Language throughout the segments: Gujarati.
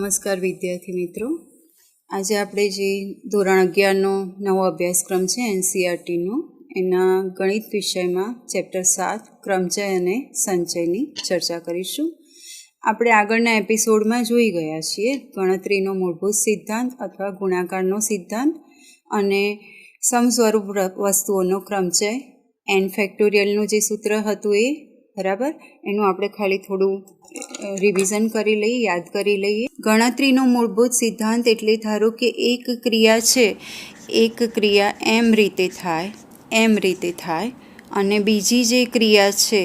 નમસ્કાર વિદ્યાર્થી મિત્રો, આજે આપણે જે ધોરણ 11નો નવો અભ્યાસક્રમ છે NCERTનો એના ગણિત વિષયમાં ચેપ્ટર 7 ક્રમચય અને સંચયની ચર્ચા કરીશું. આપણે આગળના એપિસોડમાં જોઈ ગયા છીએ ગણતરીનો મૂળભૂત સિદ્ધાંત અથવા ગુણાકારનો સિદ્ધાંત અને સમસ્વરૂપ વસ્તુઓનો ક્રમચય, n ફેક્ટોરિયલનું જે સૂત્ર હતું એ બરાબર, એનું આપણે ખાલી થોડું રિવિઝન કરી લઈએ, યાદ કરી લઈએ. ગણતરીનો મૂળભૂત સિદ્ધાંત એટલે ધારો કે એક ક્રિયા છે, એક ક્રિયા એમ રીતે થાય અને બીજી જે ક્રિયા છે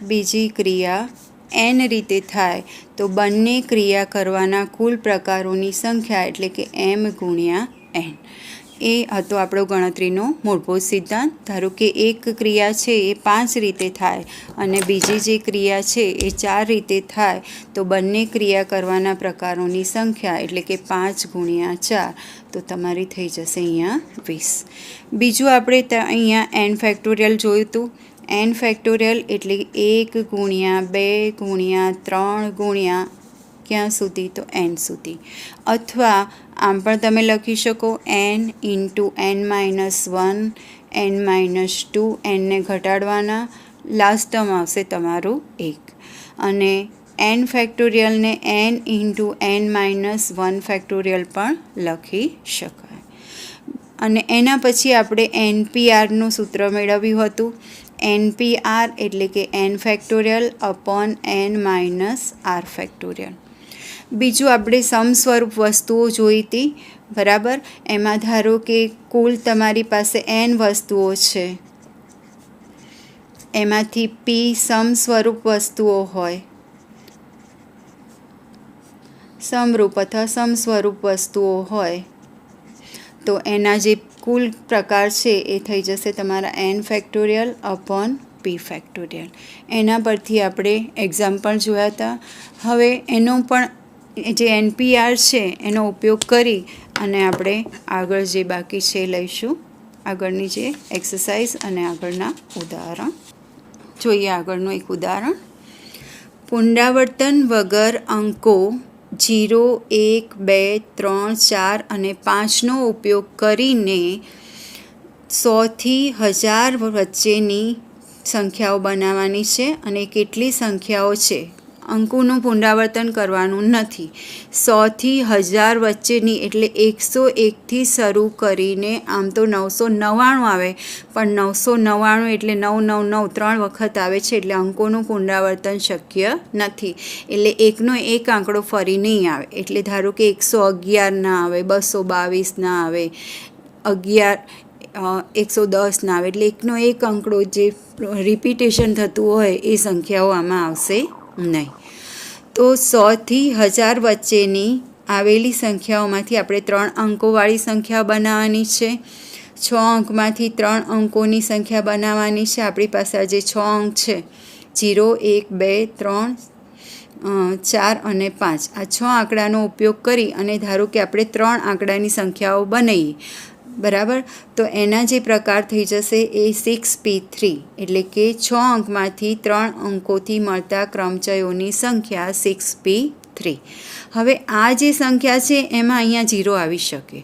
બીજી ક્રિયા n રીતે થાય, તો બંને ક્રિયા કરવાના કુલ પ્રકારોની સંખ્યા એટલે કે m ગુણ્યા n. એ હતો આપણો ગણતરીનો મૂળભૂત સિદ્ધાંત. ધારો કે એક ક્રિયા છે એ 5 રીતે થાય અને બીજી જે ક્રિયા છે એ 4 રીતે થાય, તો બંને ક્રિયા કરવાના પ્રકારોની સંખ્યા એટલે કે 5 ગુણ્યા 4, તો તમારી થઈ જશે અહીંયા 20. બીજું આપણે અહીંયા n ફેક્ટોરિયલ જોયું હતું. n ફેક્ટોરિયલ એટલે 1 ગુણ્યા 2 ગુણ્યા 3 ગુણ્યા ક્યાં સુધી, તો n સુધી. અથવા આમ પણ તમે લખી શકો n into n minus 1, n minus 2, nને ઘટાડવાના, લાસ્ટ ટર્મ આવશે તમારું 1. અને n ફેક્ટોરિયલને n into n minus 1 factorial પણ લખી શકાય. અને એના પછી આપણે NPRનું સૂત્ર મેળવ્યું હતું. NPR એટલે કે n factorial upon n minus r factorial. બીજું આપણે સમસ્વરૂપ વસ્તુઓ જોઈ હતી બરાબર. એમાં ધારો કે કુલ તમારી પાસે n વસ્તુઓ છે, એમાંથી p સમસ્વરૂપ વસ્તુઓ હોય, સમરૂપ અથવા સમસ્વરૂપ વસ્તુઓ હોય, તો એના જે કુલ પ્રકાર છે એ થઈ જશે તમારા n factorial upon p factorial. એના પરથી આપણે એક્ઝામ્પલ જોયા હતા. હવે એનો પણ જે NPR છે એનો ઉપયોગ કરી અને આપણે આગળ જે બાકી છે લઈશું, આગળની જે એક્સરસાઇઝ અને આગળના ઉદાહરણ જોઈએ. આગળનું એક ઉદાહરણ: પુનરાવર્તન વગર અંકો 0, 1, 2, 3, 4 અને 5નો ઉપયોગ કરીને 100 થી 1000 વચ્ચેની સંખ્યાઓ બનાવવાની છે. અને કેટલી સંખ્યાઓ છે, અંકોનું પુનરાવર્તન કરવાનું નથી. 100 થી 1000 વચ્ચેની એટલે 101થી શરૂ કરીને આમ તો 999 આવે, પણ 999 એટલે 999 3 વખત આવે છે, એટલે અંકોનું પુનરાવર્તન શક્ય નથી. એટલે એકનો એક આંકડો ફરી નહીં આવે. એટલે ધારો કે 111 ના આવે, 222 ના આવે, 110 ના આવે. એટલે એકનો એક આંકડો જે રિપીટેશન થતું હોય એ સંખ્યાઓ આમાં આવશે નહીં. તો 100 થી 1000 વચ્ચેની આવેલી સંખ્યાઓમાંથી આપણે 3 અંકોવાળી સંખ્યા બનાવવાની છે. 6 અંકમાંથી 3 અંકોની સંખ્યા બનાવવાની છે. આપણી પાસે જે 6 અંક છે 0, 1, 2, 3, 4 અને 5, આ 6 આંકડાનો ઉપયોગ કરી અને ધારો કે આપણે 3 આંકડાની સંખ્યાઓ બનાવીએ બરાબર. તો એના જે પ્રકાર થઈ જશે એ 6p3, એટલે કે 6 અંકમાંથી 3 અંકોથી મળતા ક્રમચયોની સંખ્યા 6p3. હવે આ જે સંખ્યા છે એમાં અહીંયા 0 આવી શકે,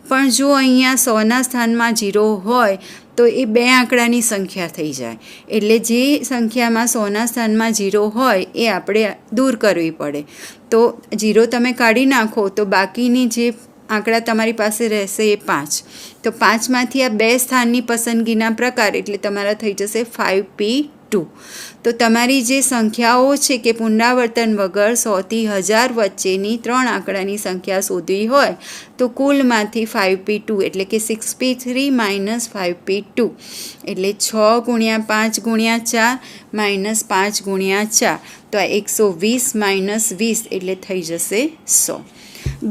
પણ જો અહીંયા 100ના સ્થાનમાં 0 હોય તો એ 2 આંકડાની સંખ્યા થઈ જાય. એટલે જે સંખ્યામાં 100ના સ્થાનમાં 0 હોય એ આપણે દૂર કરવી પડે. તો 0 તમે કાઢી નાખો તો બાકીની જે આંકડા તમારી પાસે રહેશે એ 5. તો 5માંથી આ 2 સ્થાનની પસંદગીના પ્રકાર એટલે તમારા થઈ જશે 5p2. તો તમારી જે સંખ્યાઓ છે કે પુનરાવર્તન વગર 100 થી 1000 વચ્ચેની 3 આંકડાની સંખ્યા શોધવી હોય તો કુલમાંથી 5p2 એટલે કે 6p3 માઇનસ 5p2 એટલે 6 ગુણ્યા 5 ગુણ્યા 4 માઇનસ 5 ગુણ્યા 4, તો આ 120 માઇનસ 20 એટલે થઈ જશે 100.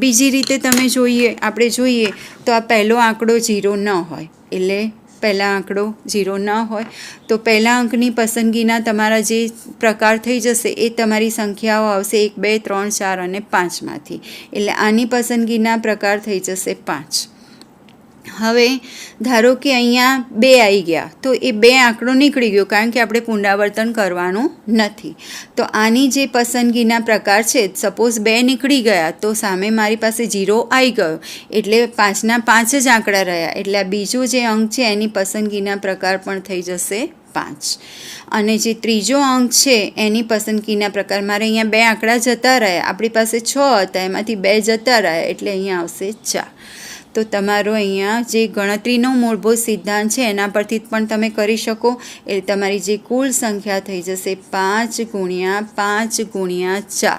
બીજી રીતે આપણે જોઈએ તો આ પહેલો આંકડો 0 ન હોય, એટલે પહેલા આંકડો 0 ન હોય તો પહેલા અંકની પસંદગીના તમારા જે પ્રકાર થઈ જશે એ તમારી સંખ્યાઓ આવશે 1, 2, 3, 4 અને 5માંથી. એટલે આની પસંદગીના પ્રકાર થઈ જશે 5. હવે ધારો કે અહીંયા 2 આવી ગયા તો એ 2 આંકડો નીકળી ગયો, કારણ કે આપણે પુનરાવર્તન કરવાનું નથી. તો આની જે પસંદગીના પ્રકાર છે, સપોઝ 2 નીકળી ગયા તો સામે મારી પાસે 0 આવી ગયો, એટલે 5ના 5 જ આંકડા રહ્યા, એટલે આ બીજો જે અંક છે એની પસંદગીના પ્રકાર પણ થઈ જશે 5. અને જે ત્રીજો અંક છે એની પસંદગીના પ્રકાર, મારે અહીંયા 2 આંકડા જતા રહ્યા, આપણી પાસે 6 હતા, એમાંથી 2 જતા રહ્યા, એટલે અહીંયા આવશે 4. તો તમારો અહીંયા જે ગણતરીનો મૂળભૂત સિદ્ધાંત છે એના પરથી પણ તમે કરી શકો. એટલે તમારી જે કુલ સંખ્યા થઈ જશે 5 ગુણ્યા 5 ગુણ્યા 4,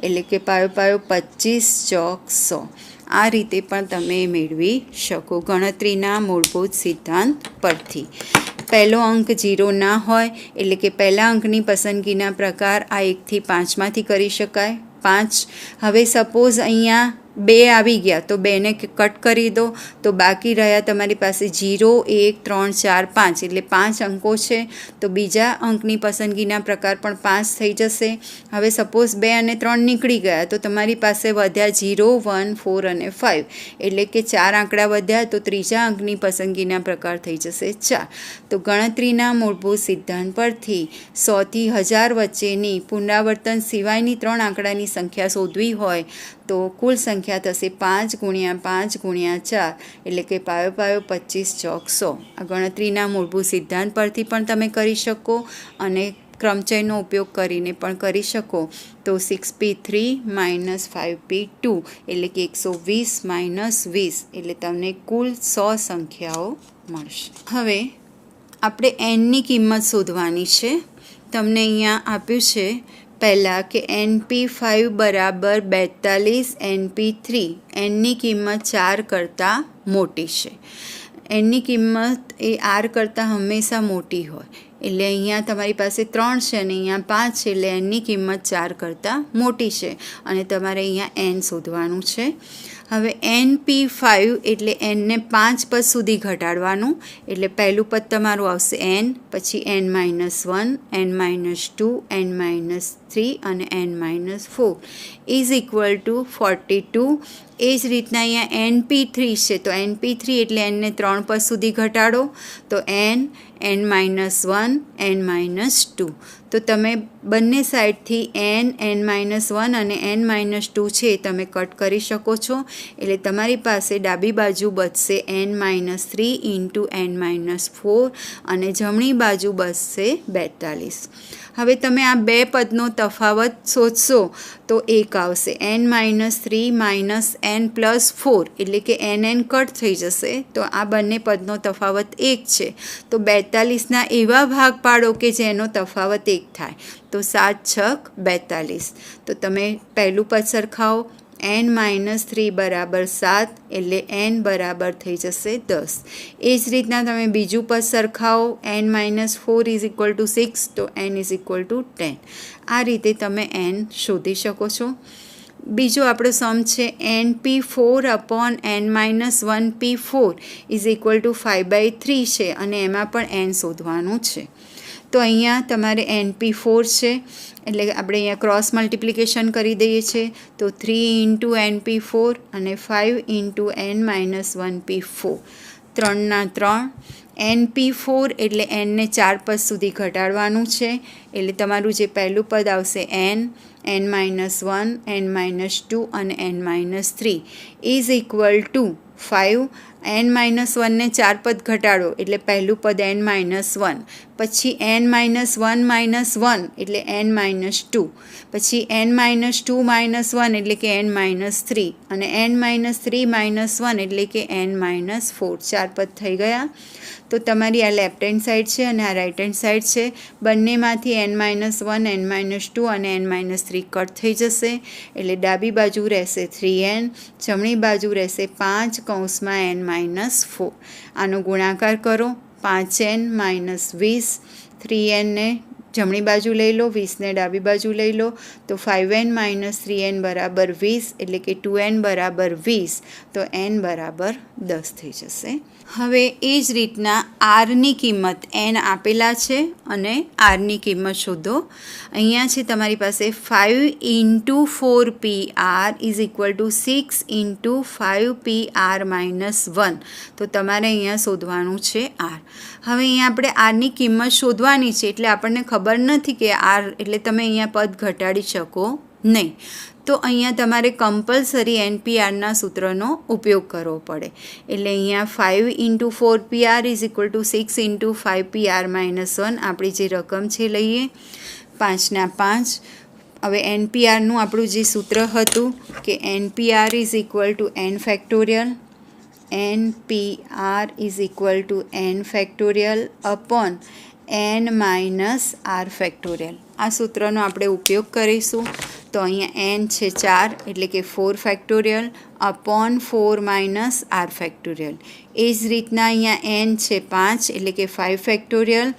એટલે કે પાયો પાયો 25 ચોક 100. આ રીતે પણ તમે મેળવી શકો ગણતરીના મૂળભૂત સિદ્ધાંત પરથી. પહેલો અંક 0 ના હોય એટલે કે પહેલા અંકની પસંદગીના પ્રકાર આ 1 થી 5માંથી કરી શકાય. 5 હવે સપોઝ અહીંયા 2 આવી ગયા તો 2ને કટ કરી દો, તો બાકી રહ્યા તમારી પાસે 0 1 3 4 5, એટલે 5 અંકો છે. તો બીજા અંકની પસંદગીના પ્રકાર પણ 5 થઈ જશે. હવે સપોઝ 2 અને 3 નીકળી ગયા તો તમારી પાસે વધ્યા 0 1 4 અને 5, એટલે કે 4 આંકડા વધ્યા, તો ત્રીજા અંકની પસંદગીના પ્રકાર થઈ જશે 4. તો ગણતરીના મૂળભૂત સિદ્ધાંત પરથી 100 થી 1000 વચ્ચેની પુનરાવર્તન સિવાયની 3 આંકડાની સંખ્યા શોધવી હોય તો કુલ સંખ્યા થશે 5 ગુણ્યા 5 ગુણ્યા 4, એટલે કે પાયો પાયો 25 ચોક 100. આ ગણતરીના મૂળભૂત સિદ્ધાંત પરથી પણ તમે કરી શકો અને ક્રમચયનો ઉપયોગ કરીને પણ કરી શકો. તો 6p3 - 5p2 એટલે કે 120 - 20, એટલે તમને કુલ 100 સંખ્યાઓ મળશે. હવે આપણે એનની કિંમત શોધવાની છે. તમને અહીંયા આપ્યું છે પહેલાં કે NP5 બરાબર 42 NP3, એનની કિંમત 4 કરતાં મોટી છે. એનની કિંમત એ R કરતાં હંમેશા મોટી હોય, એટલે અહીંયા તમારી પાસે 3 છે અને અહીંયા 5 છે, એટલે એનની કિંમત 4 કરતાં મોટી છે અને તમારે અહીંયા એન શોધવાનું છે. હવે NP5 એટલે એનને 5 પદ સુધી ઘટાડવાનું, એટલે પહેલું પદ તમારું આવશે n, પછી n-1, n-2, n-3 અને n-4 ઇઝ ઇક્વલ ટુ 42. એ જ રીતના અહીંયા NP3 છે, તો NP3 એટલે એનને 3 પદ સુધી ઘટાડો, તો n, n-1, n-2. તો તમે બંને સાઈડથી n-1 અને n-2 છે તમે કટ કરી શકો છો, એટલે તમારી પાસે ડાબી બાજુ બચશે n-3 ઇન્ટુ n-4 અને જમણી બાજુ બચશે 42. હવે તમે આ બે પદનો તફાવત શોધશો તો 1 આવશે, n-3 - n+4, એટલે કે n કટ થઈ જશે, તો આ બંને પદનો તફાવત 1 છે. તો 42ના એવા ભાગ પાડો કે જેનો તફાવત 1 થાય, તો 7 છક 42. તો તમે પહેલું પદ સરખાવો, n-3 બરાબર 7, એટલે n બરાબર થઈ જશે 10. એ જ રીતના તમે બીજું પદ સરખાવો, n-4 ઇઝ ઇક્વલ ટુ 6, તો n ઇઝ ઇક્વલ ટુ 10. આ રીતે તમે n શોધી શકો છો. બીજો આપણો સમ છે NP4 upon n-1p4 is equal two 5/3 છે અને એમાં પણ n શોધવાનું છે. તો અહીંયા તમારે NP4 છે, એટલે આપણે અહીંયા ક્રોસ મલ્ટિપ્લિકેશન કરી દઈએ છીએ, તો 3 ઇન્ટુ NP4 અને 5 ઇન્ટુ n-1p4, 3ના 3. NP4 એટલે nને 4 પદ સુધી ઘટાડવાનું છે, એટલે તમારું જે પહેલું પદ આવશે n, n-1, n-2 અને n-3 is equal two 5. n-1 ને 4 પદ ઘટાડો એટલે પહેલું પદ n-1, પછી n-1 - 1 એટલે n-2, પછી n-2 - 1 એટલે કે n-3 અને n-3 - 1 એટલે કે n-4. 4 પદ થઈ ગયા. તો તમારી આ લેફ્ટ હેન્ડ સાઈડ છે અને આ રાઈટ હેન્ડ સાઈડ છે, બંનેમાંથી n-1, n-2 અને n-3 કટ થઈ જશે, એટલે ડાબી બાજુ રહેશે 3n, જમણી બાજુ રહેશે 5 કૌંસમાં n-4. આનો ગુણાકાર કરો, 5n - 20, 3n ને જમણી બાજુ લઈ લો, 20ને ડાબી બાજુ લઈ લો, તો 5n - 3n બરાબર 20, એટલે કે 2n બરાબર 20, તો n બરાબર 10 થઈ જશે. હવે એ જ રીતના આરની કિંમત n આપેલા છે અને આરની કિંમત શોધો. અહીંયા છે તમારી પાસે 5 × 4pr = 6 × 5pr - 1, તો તમારે અહીંયા શોધવાનું છે આર. હવે અહીંયા આપણે આરની કિંમત શોધવાની છે, એટલે આપણને ખબર નથી કે આર, એટલે તમે અહીંયા પદ ઘટાડી શકો નહીં. તો અહીંયા તમારે કમ્પલસરી NPRના સૂત્રનો ઉપયોગ કરવો પડે. એટલે અહીંયા 5 × 4pr = 6 × 5pr - 1, આપણી જે રકમ છે લઈએ 5 ના 5. હવે NPRનું આપણું જે સૂત્ર હતું કે NPR = n factorial, NPR = n factorial upon n - r factorial. આ સૂત્રનો આપણે ઉપયોગ કરીશું. તો અહીંયા n છે 4, એટલે કે 4 ફેક્ટોરિયલ અપોન 4 - r ફેક્ટોરિયલ. એ જ રીતના અહીંયા n છે 5, એટલે કે 5 ફેક્ટોરિયલ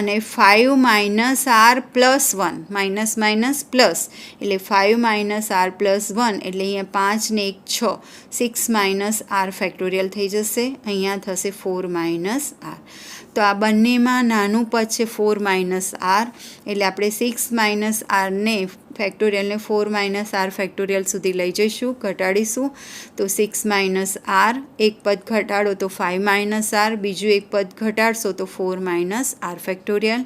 અને 5 - r પ્લસ 1, માઇનસ પ્લસ, એટલે 5 - r પ્લસ 1, એટલે અહીંયા 5 ને 1 6, 6 - r ફેક્ટોરિયલ થઈ જશે. અહીંયા થશે 4 - r. તો આ બંનેમાં નાનું પદ છે 4 - r, એટલે આપણે 6 - r ને ફેક્ટોરિયલને 4 - r ફેક્ટોરિયલ સુધી લઈ જઈશું, ઘટાડીશું. તો 6 - r, એક પદ ઘટાડો તો 5 - r, બીજું એક પદ ઘટાડશો તો 4 - r ફેક્ટોરિયલ.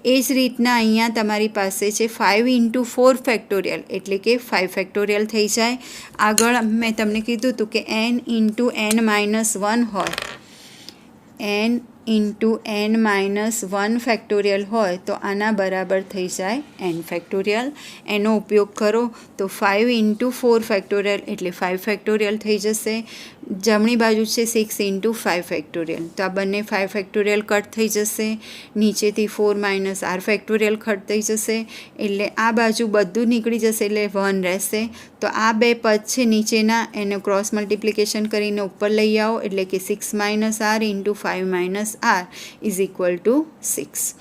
એ જ રીતના અહીંયા તમારી પાસે છે 5 × 4 ફેક્ટોરિયલ, એટલે કે 5 ફેક્ટોરિયલ થઈ જાય. આગળ મેં તમને કીધું હતું કે n × n - 1 હોય, n × n - 1 ફેક્ટોરિયલ હોય તો આના બરાબર થઈ જાય n ફેક્ટોરિયલ. એનો ઉપયોગ કરો તો 5 × 4 ફેક્ટોરિયલ, એટલે 5 ફેક્ટોરિયલ થઈ જશે. જમણી બાજુ છે 6 × 5 ફેક્ટોરિયલ, તો આ બંને 5 ફેક્ટોરિયલ કટ થઈ જશે. નીચેથી 4 - r ફેક્ટોરિયલ કટ થઈ જશે, એટલે આ બાજુ બધું નીકળી જશે, એટલે 1 રહેશે. તો આ બે પદ છે નીચેના, એને ક્રોસ મલ્ટિપ્લિકેશન કરીને ઉપર લઈ આવો, એટલે કે 6 - r × 5 - r = 6.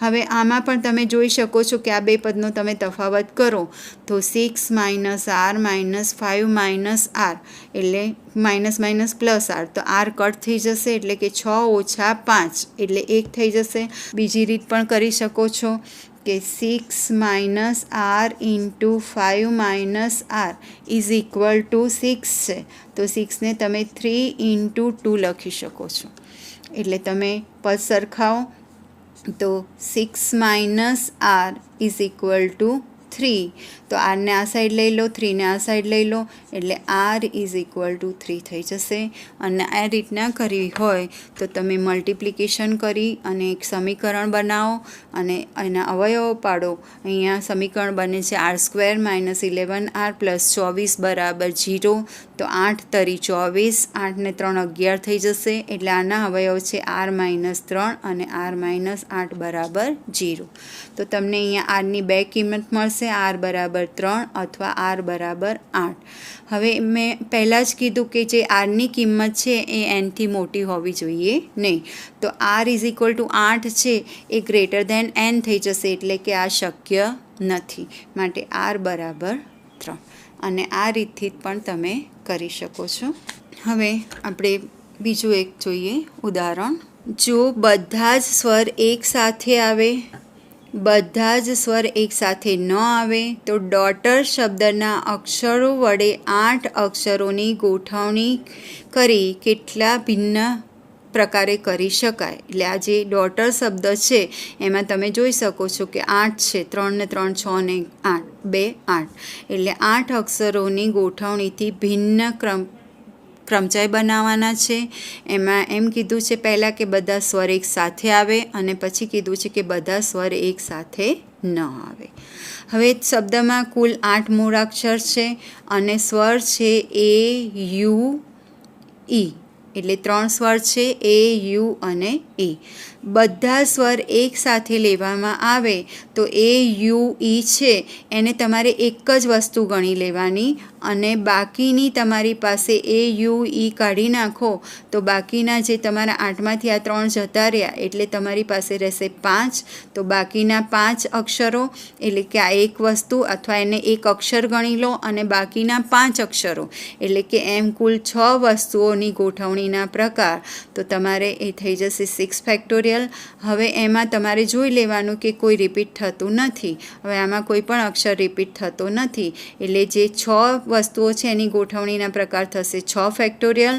હવે આમાં પણ તમે જોઈ શકો છો કે આ બે પદનો તમે તફાવત કરો તો 6 - r - 5 - r, એટલે માઇનસ પ્લસ r, તો r કટ થઈ જશે, એટલે કે 6 - 5, એટલે 1 થઈ જશે. બીજી રીત પણ કરી શકો છો કે 6 - r × 5 - r = 6 છે, તો 6ને તમે 3 × 2 લખી શકો છો. એટલે તમે પદ સરખાવો તો 6 - r = 3, તો rને આ સાઈડ લઈ લો, 3ને આ સાઈડ લઈ લો, એટલે r = 3 થઈ જશે. અને આ રીતના કરવી હોય તો તમે મલ્ટિપ્લિકેશન કરી અને એક સમીકરણ બનાવો અને એના અવયવો પાડો. અહીંયા સમીકરણ બને છે r² - 11r + 24 = 0, તો 8 તરી 24, 8 ને 3 11 થઈ જશે, એટલે આના અવયવ છે r - 3 અને r - 8 બરાબર 0. તો તમને અહીંયા આરની બે કિંમત મળશે, r બરાબર 3 અથવા r બરાબર 8. હવે મેં પહેલાં જ કીધું કે જે આરની કિંમત છે એ nથી મોટી હોવી જોઈએ નહીં. તો r = 8 છે એ > n થઈ જશે, એટલે કે આ શક્ય નથી. માટે r બરાબર 3. અને આ રીતથી પણ તમે કરી શકો છો. હવે આપણે બીજું એક જોઈએ ઉદાહરણ. જો બધા જ સ્વર એકસાથે આવે, બધા જ સ્વર એકસાથે ન આવે તો ડોટર શબ્દના અક્ષરો વડે 8 અક્ષરોની ગોઠવણી કરી કેટલા ભિન્ન પ્રકારે કરી શકાય. એટલે આ જે ડોટર શબ્દ છે એમાં તમે જોઈ શકો છો કે 8 છે, 3 ને 3 6 ને 8, 2 8, એટલે 8 અક્ષરોની ગોઠવણીથી ભિન્ન ક્રમચાઈ બનાવવાના છે. એમાં એમ કીધું છે પહેલાં કે બધા સ્વર એક સાથે આવે અને પછી કીધું છે કે બધા સ્વર એક સાથે ન આવે. હવે શબ્દમાં કુલ 8 મૂળાક્ષર છે અને સ્વર છે એ, યુ, ઈ, એટલે 3 સ્વર છે એ, યુ અને એ. બધા સ્વર એક સાથે લેવામાં આવે તો એ, યુ, ઈ છે એને તમારે એક જ વસ્તુ ગણી લેવાની અને બાકીની તમારી પાસે એ યુ ઈ કાઢી નાખો તો બાકીના જે તમારા 8માંથી આ 3 જતા રહ્યા એટલે તમારી પાસે રહેશે 5. તો બાકીના 5 અક્ષરો એટલે કે આ એક વસ્તુ અથવા એને એક અક્ષર ગણી લો અને બાકીના 5 અક્ષરો એટલે કે એમ કુલ 6 વસ્તુઓની ગોઠવણીના પ્રકાર. તો તમારે એ થઈ જશે 6 ફેક્ટોરિયલ. હવે એમાં તમારે જોઈ લેવાનું કે કોઈ રિપીટ થતું નથી. હવે આમાં કોઈ પણ અક્ષર રિપીટ થતો નથી એટલે જે 6 વસ્તુઓ છે એની ગોઠવણીના પ્રકાર થશે 6 ફેક્ટોરિયલ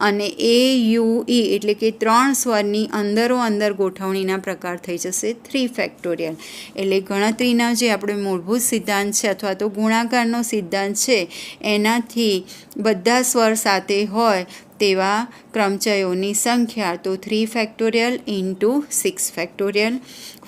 અને એ યુ ઈ એટલે કે 3 સ્વરની અંદર ગોઠવણીના પ્રકાર થઈ જશે 3 ફેક્ટોરિયલ. એટલે ગણતરીના જે આપણે મૂળભૂત સિદ્ધાંત છે અથવા તો ગુણાકારનો સિદ્ધાંત છે એનાથી બધા સ્વર સાથે હોય તેવા ક્રમચયોની સંખ્યા તો 3 ફેક્ટોરિયલ ઇન્ટુ 6 ફેક્ટોરિયલ.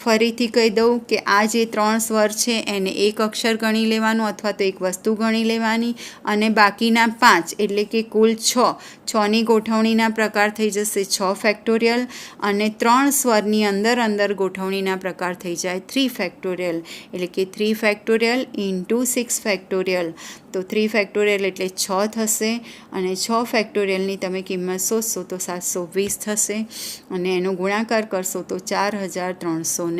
ફરીથી કહી દઉં કે આ જે 3 સ્વર છે એને એક અક્ષર ગણી લેવાનું અથવા તો એક વસ્તુ ગણી લેવાની અને બાકીના 5 એટલે કે કુલ 6ની ગોઠવણીના પ્રકાર થઈ જશે 6 ફેક્ટોરિયલ અને 3 સ્વરની અંદર ગોઠવણીના પ્રકાર થઈ જાય 3 ફેક્ટોરિયલ એટલે કે 3 ફેક્ટોરિયલ ઇન્ટુ 6 ફેક્ટોરિયલ. તો 3 ફેક્ટોરિયલ એટલે 6 થશે અને 6 ફેક્ટોરિયલની તમે કિંમત શોધશો તો 720 થશે અને એનો ગુણાકાર કરશો તો 4320.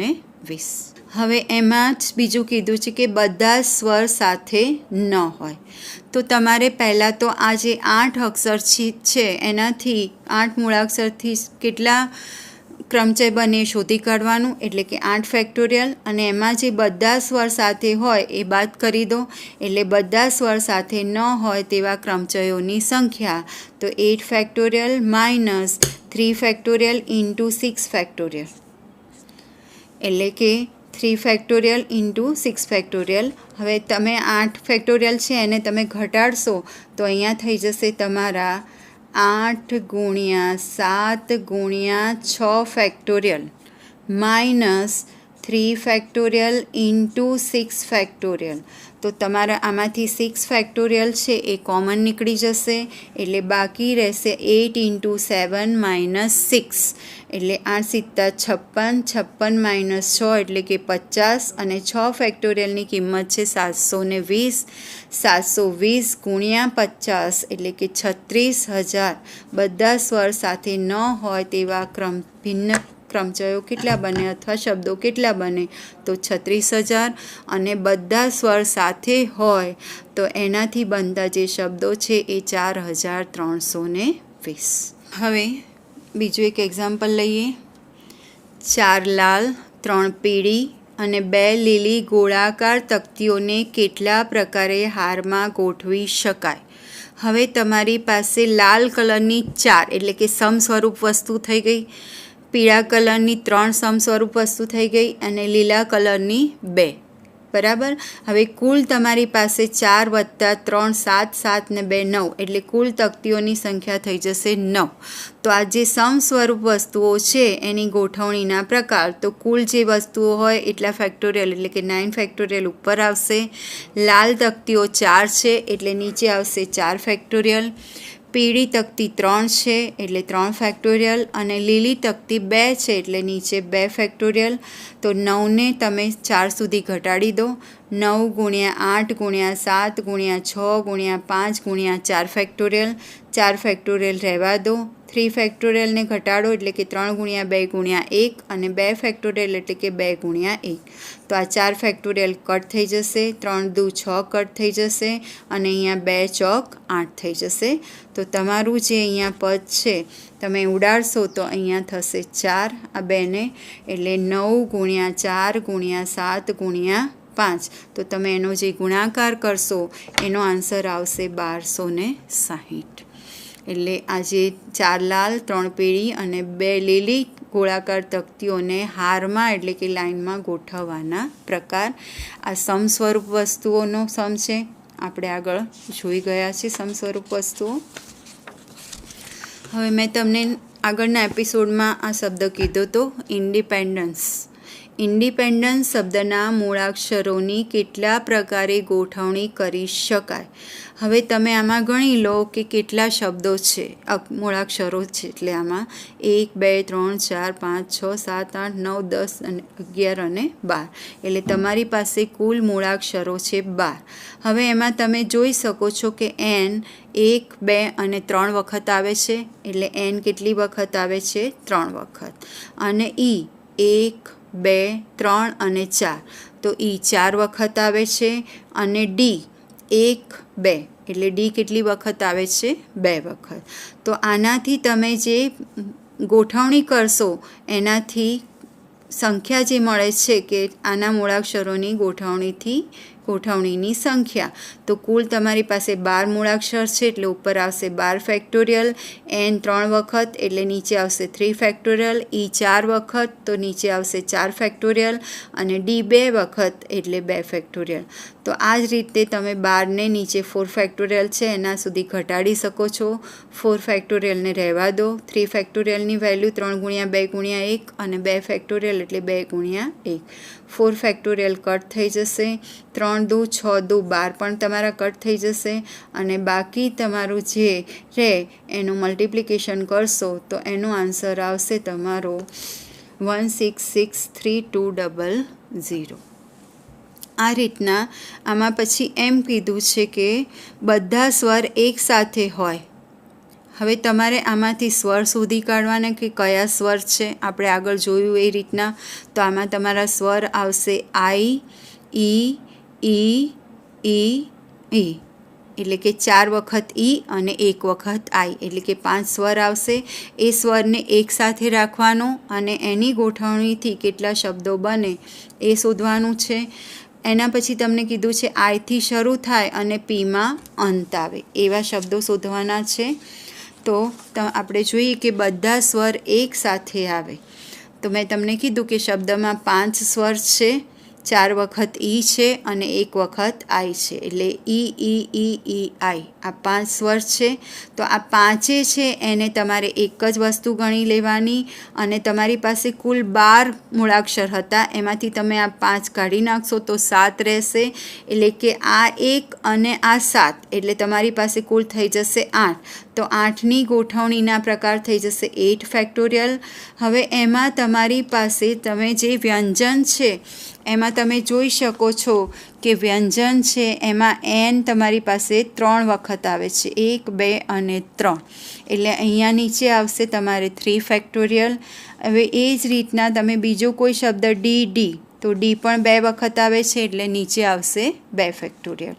હવે એમાં જ બીજું કીધું છે કે બધા સ્વર સાથે ન હોય. તો તમારે પહેલાં તો આ જે 8 અક્ષર છે એનાથી 8 મૂળાક્ષરથી કેટલા ક્રમચય બને શોધી કાઢવાનું એટલે કે 8 ફેક્ટોરિયલ અને એમાં જે બધા સ્વર સાથે હોય એ બાદ કરી દો એટલે બધા સ્વર સાથે ન હોય તેવા ક્રમચયોની સંખ્યા. તો 8 factorial minus 3 factorial into 6 factorial એટલે કે 3 ફેક્ટોરિયલ ઇન્ટુ 6 ફેક્ટોરિયલ. હવે તમે 8 ફેક્ટોરિયલ છે એને તમે ઘટાડશો તો અહીંયા થઈ જશે તમારા 8 ગુણ્યા 7 ગુણ્યા 6 factorial minus 3 factorial into 6 factorial. તો તમારા આમાંથી 6 ફેક્ટોરિયલ છે એ કોમન નીકળી જશે એટલે બાકી રહેશે 8 ઇન્ટુ 7 માઇનસ 6 એટલે 8 સિત્તા 56, 56 માઇનસ 6 એટલે કે 50 અને 6 ફેક્ટોરિયલની કિંમત છે 720. 720 ગુણ્યા 50 એટલે કે 36,000. બધા સ્વર સાથે ન હોય તેવા ભિન્ન ક્રમચયો કેટલા બને અથવા શબ્દો કેટલા બને તો 36,000 અને બધા સ્વર સાથે હોય તો એનાથી બનતા જે શબ્દો છે એ 4320. હવે બીજું એક એક્ઝામ્પલ લઈએ. 4 લાલ 3 પીળી અને 2 લીલી ગોળાકાર તકતીઓને કેટલા પ્રકારે હારમાં ગોઠવી શકાય. હવે તમારી પાસે લાલ કલરની 4 એટલે કે સમ સ્વરૂપ વસ્તુ થઈ ગઈ, પીળા કલરની 3 સમ સ્વરૂપ વસ્તુ થઈ ગઈ અને લીલા કલરની 2. બરાબર. હવે કુલ તમારી પાસે 4 વત્તા 3 7, 7 ને 2 9 એટલે કુલ તકતીઓની સંખ્યા થઈ જશે 9. તો આ જે સમ સ્વરૂપ વસ્તુઓ છે એની ગોઠવણીના પ્રકાર તો કુલ જે વસ્તુઓ હોય એટલા ફેક્ટોરિયલ એટલે કે 9 ફેક્ટોરિયલ ઉપર આવશે. લાલ તકતીઓ 4 છે એટલે નીચે આવશે 4 ફેક્ટોરિયલ. પીળી તકતી 3 છે એટલે 3 ફેક્ટોરિયલ અને લીલી તકતી 2 છે એટલે નીચે 2 ફેક્ટોરિયલ. તો 9ને તમે 4 સુધી ઘટાડી દો. 9 ગુણ્યા 8 ગુણ્યા 7 ગુણ્યા 6 ગુણ્યા 5 ગુણ્યા 4 ફેક્ટોરિયલ. 4 ફેક્ટોરિયલ રહેવા દો. 3 ફેક્ટોરિયલને ઘટાડો એટલે કે 3 ગુણ્યા 2 ગુણ્યા 1 અને 2 ફેક્ટોરિયલ એટલે કે 2 ગુણ્યા 1. તો આ 4 ફેક્ટોરિયલ કટ થઈ જશે. 3 દુ 6 કટ થઈ જશે અને અહીંયા 2 ચોક 8 થઈ જશે. તો તમારું જે અહીંયા પદ છે તમે ઉડાડશો તો અહીંયા થશે 4 આ 2ને એટલે 9 ગુણ્યા 4 ગુણ્યા 7 ગુણ્યા 5. તો તમે એનો જે ગુણાકાર કરશો એનો આન્સર આવશે 1260. એટલે આ જે 4 લાલ 3 પીળી અને 2 લીલી ગોળાકાર તકતીઓને હારમાં એટલે કે લાઇનમાં ગોઠવવાના પ્રકાર. આ સમ સ્વરૂપ વસ્તુઓનો સમ છે. આપણે આગળ જોઈ ગયા છીએ સમ સ્વરૂપ વસ્તુઓ. હવે મેં તમને આગળના એપિસોડમાં આ શબ્દ કીધો તો ઇન્ડિપેન્ડન્સ. ઇન્ડિપેન્ડન્ટ શબ્દના મૂળાક્ષરોની કેટલા પ્રકારે ગોઠવણી કરી શકાય? હવે તમે આમાં ગણી લો કે કેટલા શબ્દો છે, મૂળાક્ષરો છે. એટલે આમાં 1 2 3 4 5 6 7 8 9 10 અને 11 અને 12. એટલે તમારી પાસે કુલ મૂળાક્ષરો છે 12. હવે એમાં તમે જોઈ શકો છો કે n 1 2 અને 3 વખત આવે છે. એટલે n કેટલી વખત આવે છે? 3 વખત. અને e 1 2 3 અને 4, તો e 4 વખત આવે છે. અને d 1 2, એટલે d કેટલી વખત આવે છે? 2 વખત. તો આનાથી તમે જે ગોઠવણી કરશો એનાથી સંખ્યા જે મળે છે કે આના મૂળાક્ષરોની ગોઠવણીની સંખ્યા, તો કુલ તમારી પાસે 12 મૂળાક્ષર છે. એટલે ઉપર આવશે 12 ફેક્ટોરિયલ. n 3 વખત એટલે નીચે આવશે 3 ફેક્ટોરિયલ. e 4 વખત તો નીચે આવશે 4 ફેક્ટોરિયલ. અને d 2 વખત એટલે 2 ફેક્ટોરિયલ. તો આ જ રીતે તમે 12ને નીચે 4 ફેક્ટોરિયલ છે એના સુધી ઘટાડી શકો છો. 4 ફેક્ટોરિયલને રહેવા દો. 3 ફેક્ટોરિયલની વેલ્યુ 3 × 2 × 1 અને 2 ફેક્ટોરિયલ એટલે 2 × 1. 4 ફેક્ટોરિયલ કટ થઈ જશે. 3 દુ 6 દુ 12 પણ તમારા કટ થઈ જશે. અને બાકી તમારું જે રહે એનું મલ્ટિપ્લિકેશન કરશો તો એનો આન્સર આવશે તમારો 1663200. આ રીતના આમાં પછી એમ કીધું છે કે બધા સ્વર એકસાથે હોય. હવે તમારે આમાંથી સ્વર શોધી કાઢવાના કે કયા સ્વર છે, આપણે આગળ જોયું એ રીતના. તો આમાં તમારા સ્વર આવશે આઈ, ઈ, ઈ, એટલે કે 4 વખત ઈ અને 1 વખત આઈ, એટલે કે 5 સ્વર આવશે. એ સ્વરને એકસાથે રાખવાનો અને એની ગોઠવણીથી કેટલા શબ્દો બને એ શોધવાનું છે. એના પછી તમને કીધું છે આઈથી શરૂ થાય અને પીમાં અંત આવે એવા શબ્દો શોધવાના છે. તો આપણે જોઈએ કે બધા સ્વર એક સાથે આવે. તો મેં તમને કીધું કે શબ્દમાં 5 સ્વર છે, 4 વખત ઈ છે અને 1 વખત આઈ છે. એટલે ઈ આઈ આ 5 સ્વર છે. તો આ 5 છે એને તમારે એક જ વસ્તુ ગણી લેવાની. અને તમારી પાસે કુલ 12 મૂળાક્ષર હતા, એમાંથી તમે આ 5 કાઢી નાખશો તો 7 રહેશે. એટલે કે આ 1 અને આ 7, એટલે તમારી પાસે કુલ થઈ જશે 8. તો 8ની ગોઠવણીના પ્રકાર થઈ જશે 8 ફેક્ટોરિયલ. હવે એમાં તમારી પાસે તમે જે વ્યંજન છે એમાં તમે જોઈ શકો છો કે વ્યંજન છે એમાં n તમારી પાસે 3 વખત આવે છે, 1 2 અને 3. એટલે અહીંયા નીચે આવશે તમારે 3 ફેક્ટોરિયલ. હવે એ જ રીતના તમે બીજો કોઈ શબ્દ ડી, તો ડી પણ 2 વખત આવે છે એટલે નીચે આવશે 2 ફેક્ટોરિયલ.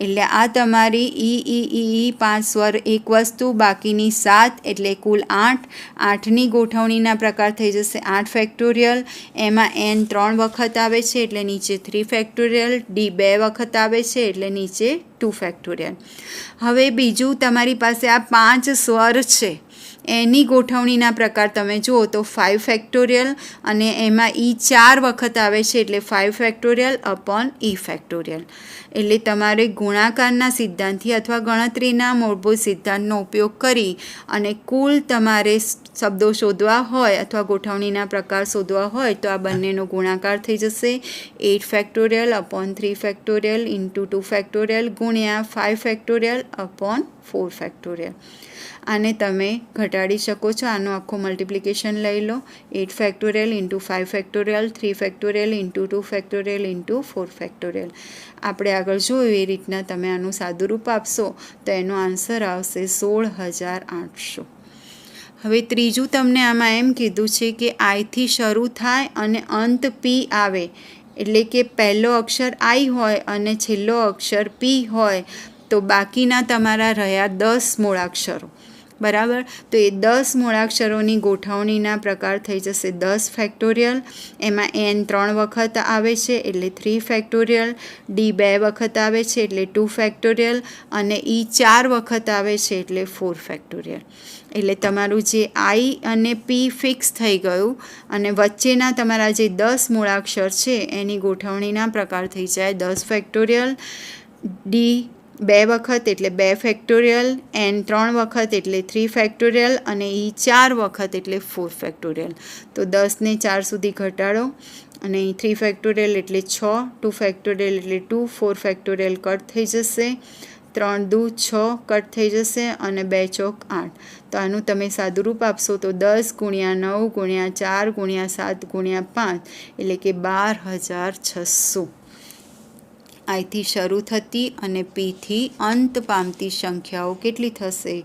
એટલે આ તમારી ઈ 5 સ્વર એક વસ્તુ, બાકીની 7 એટલે કુલ 8. 8ની ગોઠવણીના પ્રકાર થઈ જશે 8 ફેક્ટોરિયલ. એમાં n 3 વખત આવે છે એટલે નીચે 3 ફેક્ટોરિયલ. ડી 2 વખત આવે છે એટલે નીચે 2 ફેક્ટોરિયલ. હવે બીજું તમારી પાસે આ 5 સ્વર છે એની ગોઠવણીના પ્રકાર તમે જુઓ તો 5 ફેક્ટોરિયલ. અને એમાં ઈ 4 વખત આવે છે એટલે 5 ફેક્ટોરિયલ અપોન ઈ ફેક્ટોરિયલ. એટલે તમારે ગુણાકારના સિદ્ધાંતથી અથવા ગણતરીના મૂળભૂત સિદ્ધાંતનો ઉપયોગ કરી અને કુલ તમારે શબ્દો શોધવા હોય અથવા ગોઠવણીના પ્રકાર શોધવા હોય તો આ બંનેનો ગુણાકાર થઈ જશે 8 factorial upon 3 factorial into 2 factorial ગુણ્યા 5 ફેક્ટોરિયલ અપોન 4 ફેક્ટોરિયલ. આને તમે ઘટાડી શકો છો. આનું આખું મલ્ટિપ્લિકેશન લઈ લો. 8 factorial into 5 factorial, 3 factorial into 2 factorial into 4 factorial. આપણે આગળ જોયું એ રીતના તમે આનું સાદુરૂપ આપશો તો એનો આન્સર આવશે 16,800. હવે ત્રીજું તમને આમાં એમ કીધું છે કે આઈથી શરૂ થાય અને અંત પી આવે. એટલે કે પહેલો અક્ષર આઈ હોય અને છેલ્લો અક્ષર પી હોય તો બાકીના તમારા રહ્યા 10 મૂળાક્ષરો. બરાબર. તો એ 10 મૂળાક્ષરોની ગોઠવણીના પ્રકાર થઈ જશે 10 ફેક્ટોરિયલ. એમાં n 3 વખત આવે છે એટલે 3 ફેક્ટોરિયલ. ડી 2 વખત આવે છે એટલે 2 ફેક્ટોરિયલ. અને ઈ 4 વખત આવે છે એટલે 4 ફેક્ટોરિયલ. એટલે તમારું જે આઈ અને પી ફિક્સ થઈ ગયું અને વચ્ચેના તમારા જે 10 મૂળાક્ષર છે એની ગોઠવણીના પ્રકાર થઈ જાય 10 ફેક્ટોરિયલ. ડી 2 વખત એટલે 2 ફેક્ટોરિયલ. n 3 વખત એટલે 3 ફેક્ટોરિયલ. અને ઈ 4 વખત એટલે 4 ફેક્ટોરિયલ. તો 10ને 4 સુધી ઘટાડો અને 3 ફેક્ટોરિયલ એટલે 6, 2 ફેક્ટોરિયલ એટલે 2, 4 ફેક્ટોરિયલ કટ થઈ જશે, 3 દુ 6 કટ થઈ જશે અને 2 ચોક 8. તો આનું તમે સાદુરૂપ આપશો તો 10 ગુણ્યા 9 ગુણ્યા 4 ગુણ્યા 7 ગુણ્યા 5 એટલે કે 12,600. આઈથી શરૂ થતી અને પીથી અંત પામતી સંખ્યાઓ કેટલી થશે,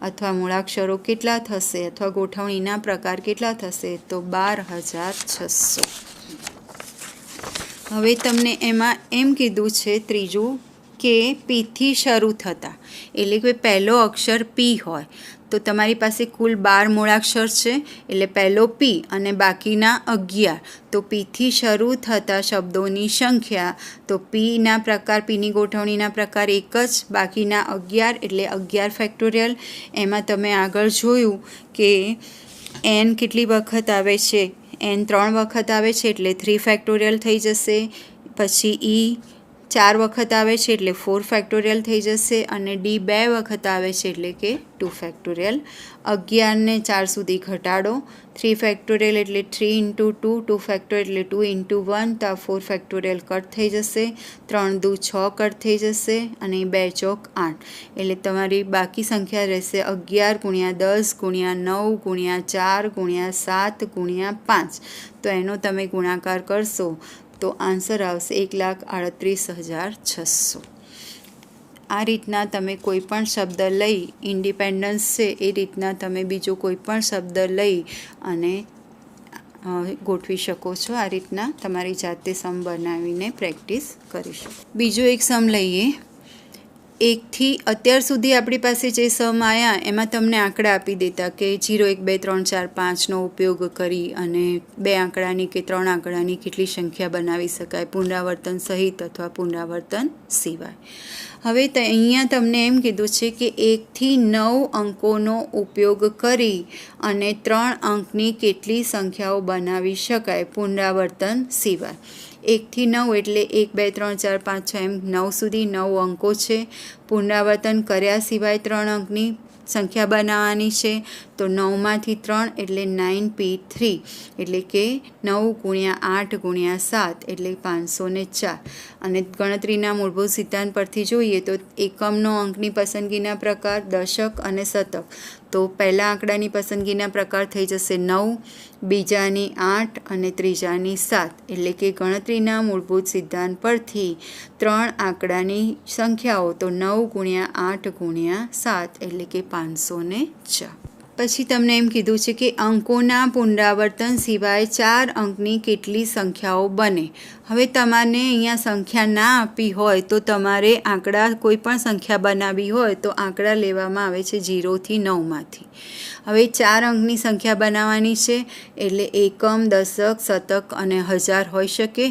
અથવા મૂળાક્ષરો કેટલા થશે, અથવા ગોઠવણીના પ્રકાર કેટલા થશે, તો 12,600. હવે તમને એમાં એમ કીધું છે ત્રીજું કે પીથી શરૂ થતા, એટલે કે પહેલો અક્ષર પી હોય તો તમારી પાસે કુલ 12 મૂળાક્ષર છે, એટલે પહેલો પી અને બાકીના 11. તો પીથી શરૂ થતા શબ્દોની સંખ્યા, તો પીના પ્રકાર, પીની ગોઠવણીના પ્રકાર એક જ, બાકીના 11 એટલે 11 ફેક્ટોરિયલ. એમાં તમે આગળ જોયું કે એન કેટલી વખત આવે છે, એન 3 વખત આવે છે એટલે 3 ફેક્ટોરિયલ થઈ જશે. પછી ઈ 4 વખત આવે છે એટલે 4 ફેક્ટોરિયલ થઈ જશે, અને ડી 2 વખત આવે છે એટલે કે 2 ફેક્ટોરિયલ. 11 ને 4 સુધી ઘટાડો, 3 ફેક્ટોરિયલ એટલે 3 × 2, 2 ફેક્ટોરિયલ એટલે 2 × 1, તો 4 ફેક્ટોરિયલ કટ થઈ જશે, 3 દુ 6 કટ થઈ જશે અને 2 ચોક 8. એટલે તમારી બાકી સંખ્યા રહેશે 11 ગુણ્યા 10 ગુણ્યા 9 ગુણ્યા 4 ગુણ્યા 7 ગુણ્યા 5. તો એનો તમે ગુણાકાર કરશો તો આન્સર આવશે 1,38,600. આ રીતના તમે કોઈ પણ શબ્દ લઈ, ઇન્ડિપેન્ડન્સ છે એ રીતના તમે બીજો કોઈ પણ શબ્દ લઈ અને ગોઠવી શકો છો. આ રીતના તમારી જાતે સમ બનાવીને પ્રેક્ટિસ કરી શકો. બીજો એક સમ લઈએ. 1થી અત્યાર સુધી આપણી પાસે જે સમ આવ્યા એમાં તમને આંકડા આપી દેતા કે 0, 1, 2, 3, 4, 5નો ઉપયોગ કરી અને 2 આંકડાની કે 3 આંકડાની કેટલી સંખ્યા બનાવી શકાય, પુનરાવર્તન સહિત અથવા પુનરાવર્તન સિવાય. હવે અહીંયા તમને એમ કીધું છે કે 1થી 9 અંકોનો ઉપયોગ કરી અને 3 અંકની કેટલી સંખ્યાઓ બનાવી શકાય પુનરાવર્તન સિવાય. 1થી 9 એટલે 1, 2, 3, 4, 5, 6 એમ 9 સુધી 9 અંકો છે. પુનરાવર્તન કર્યા સિવાય 3 અંકની સંખ્યા બનાવવાની છે. તો 9માંથી 3 એટલે 9p3, એટલે કે 9 ગુણ્યા 8 ગુણ્યા 7 એટલે 504. અને ગણતરીના મૂળભૂત સિદ્ધાંત પરથી જોઈએ તો એકમનો અંકની પસંદગીના પ્રકાર દશક અને શતક. તો પહેલા આંકડાની પસંદગીના પ્રકાર થઈ જશે 9, બીજાની 8 અને ત્રીજાની 7. એટલે કે ગણતરીના મૂળભૂત સિદ્ધાંત પરથી 3 આંકડાની સંખ્યાઓ તો 9 ગુણ્યા 8 ગુણ્યા 7 એટલે કે 504. પછી તમને એમ કીધું છે કે અંકોના પુનરાવર્તન સિવાય 4 અંકની કેટલી સંખ્યાઓ બને. હવે તમારે અહીંયા સંખ્યા ના આપી હોય તો તમારે આંકડા કોઈ પણ સંખ્યા બનાવવી હોય તો આંકડા લેવામાં આવે છે 0થી 9માંથી. હવે 4 અંકની સંખ્યા બનાવવાની છે એટલે એકમ, દશક, શતક અને હજાર હોઈ શકે.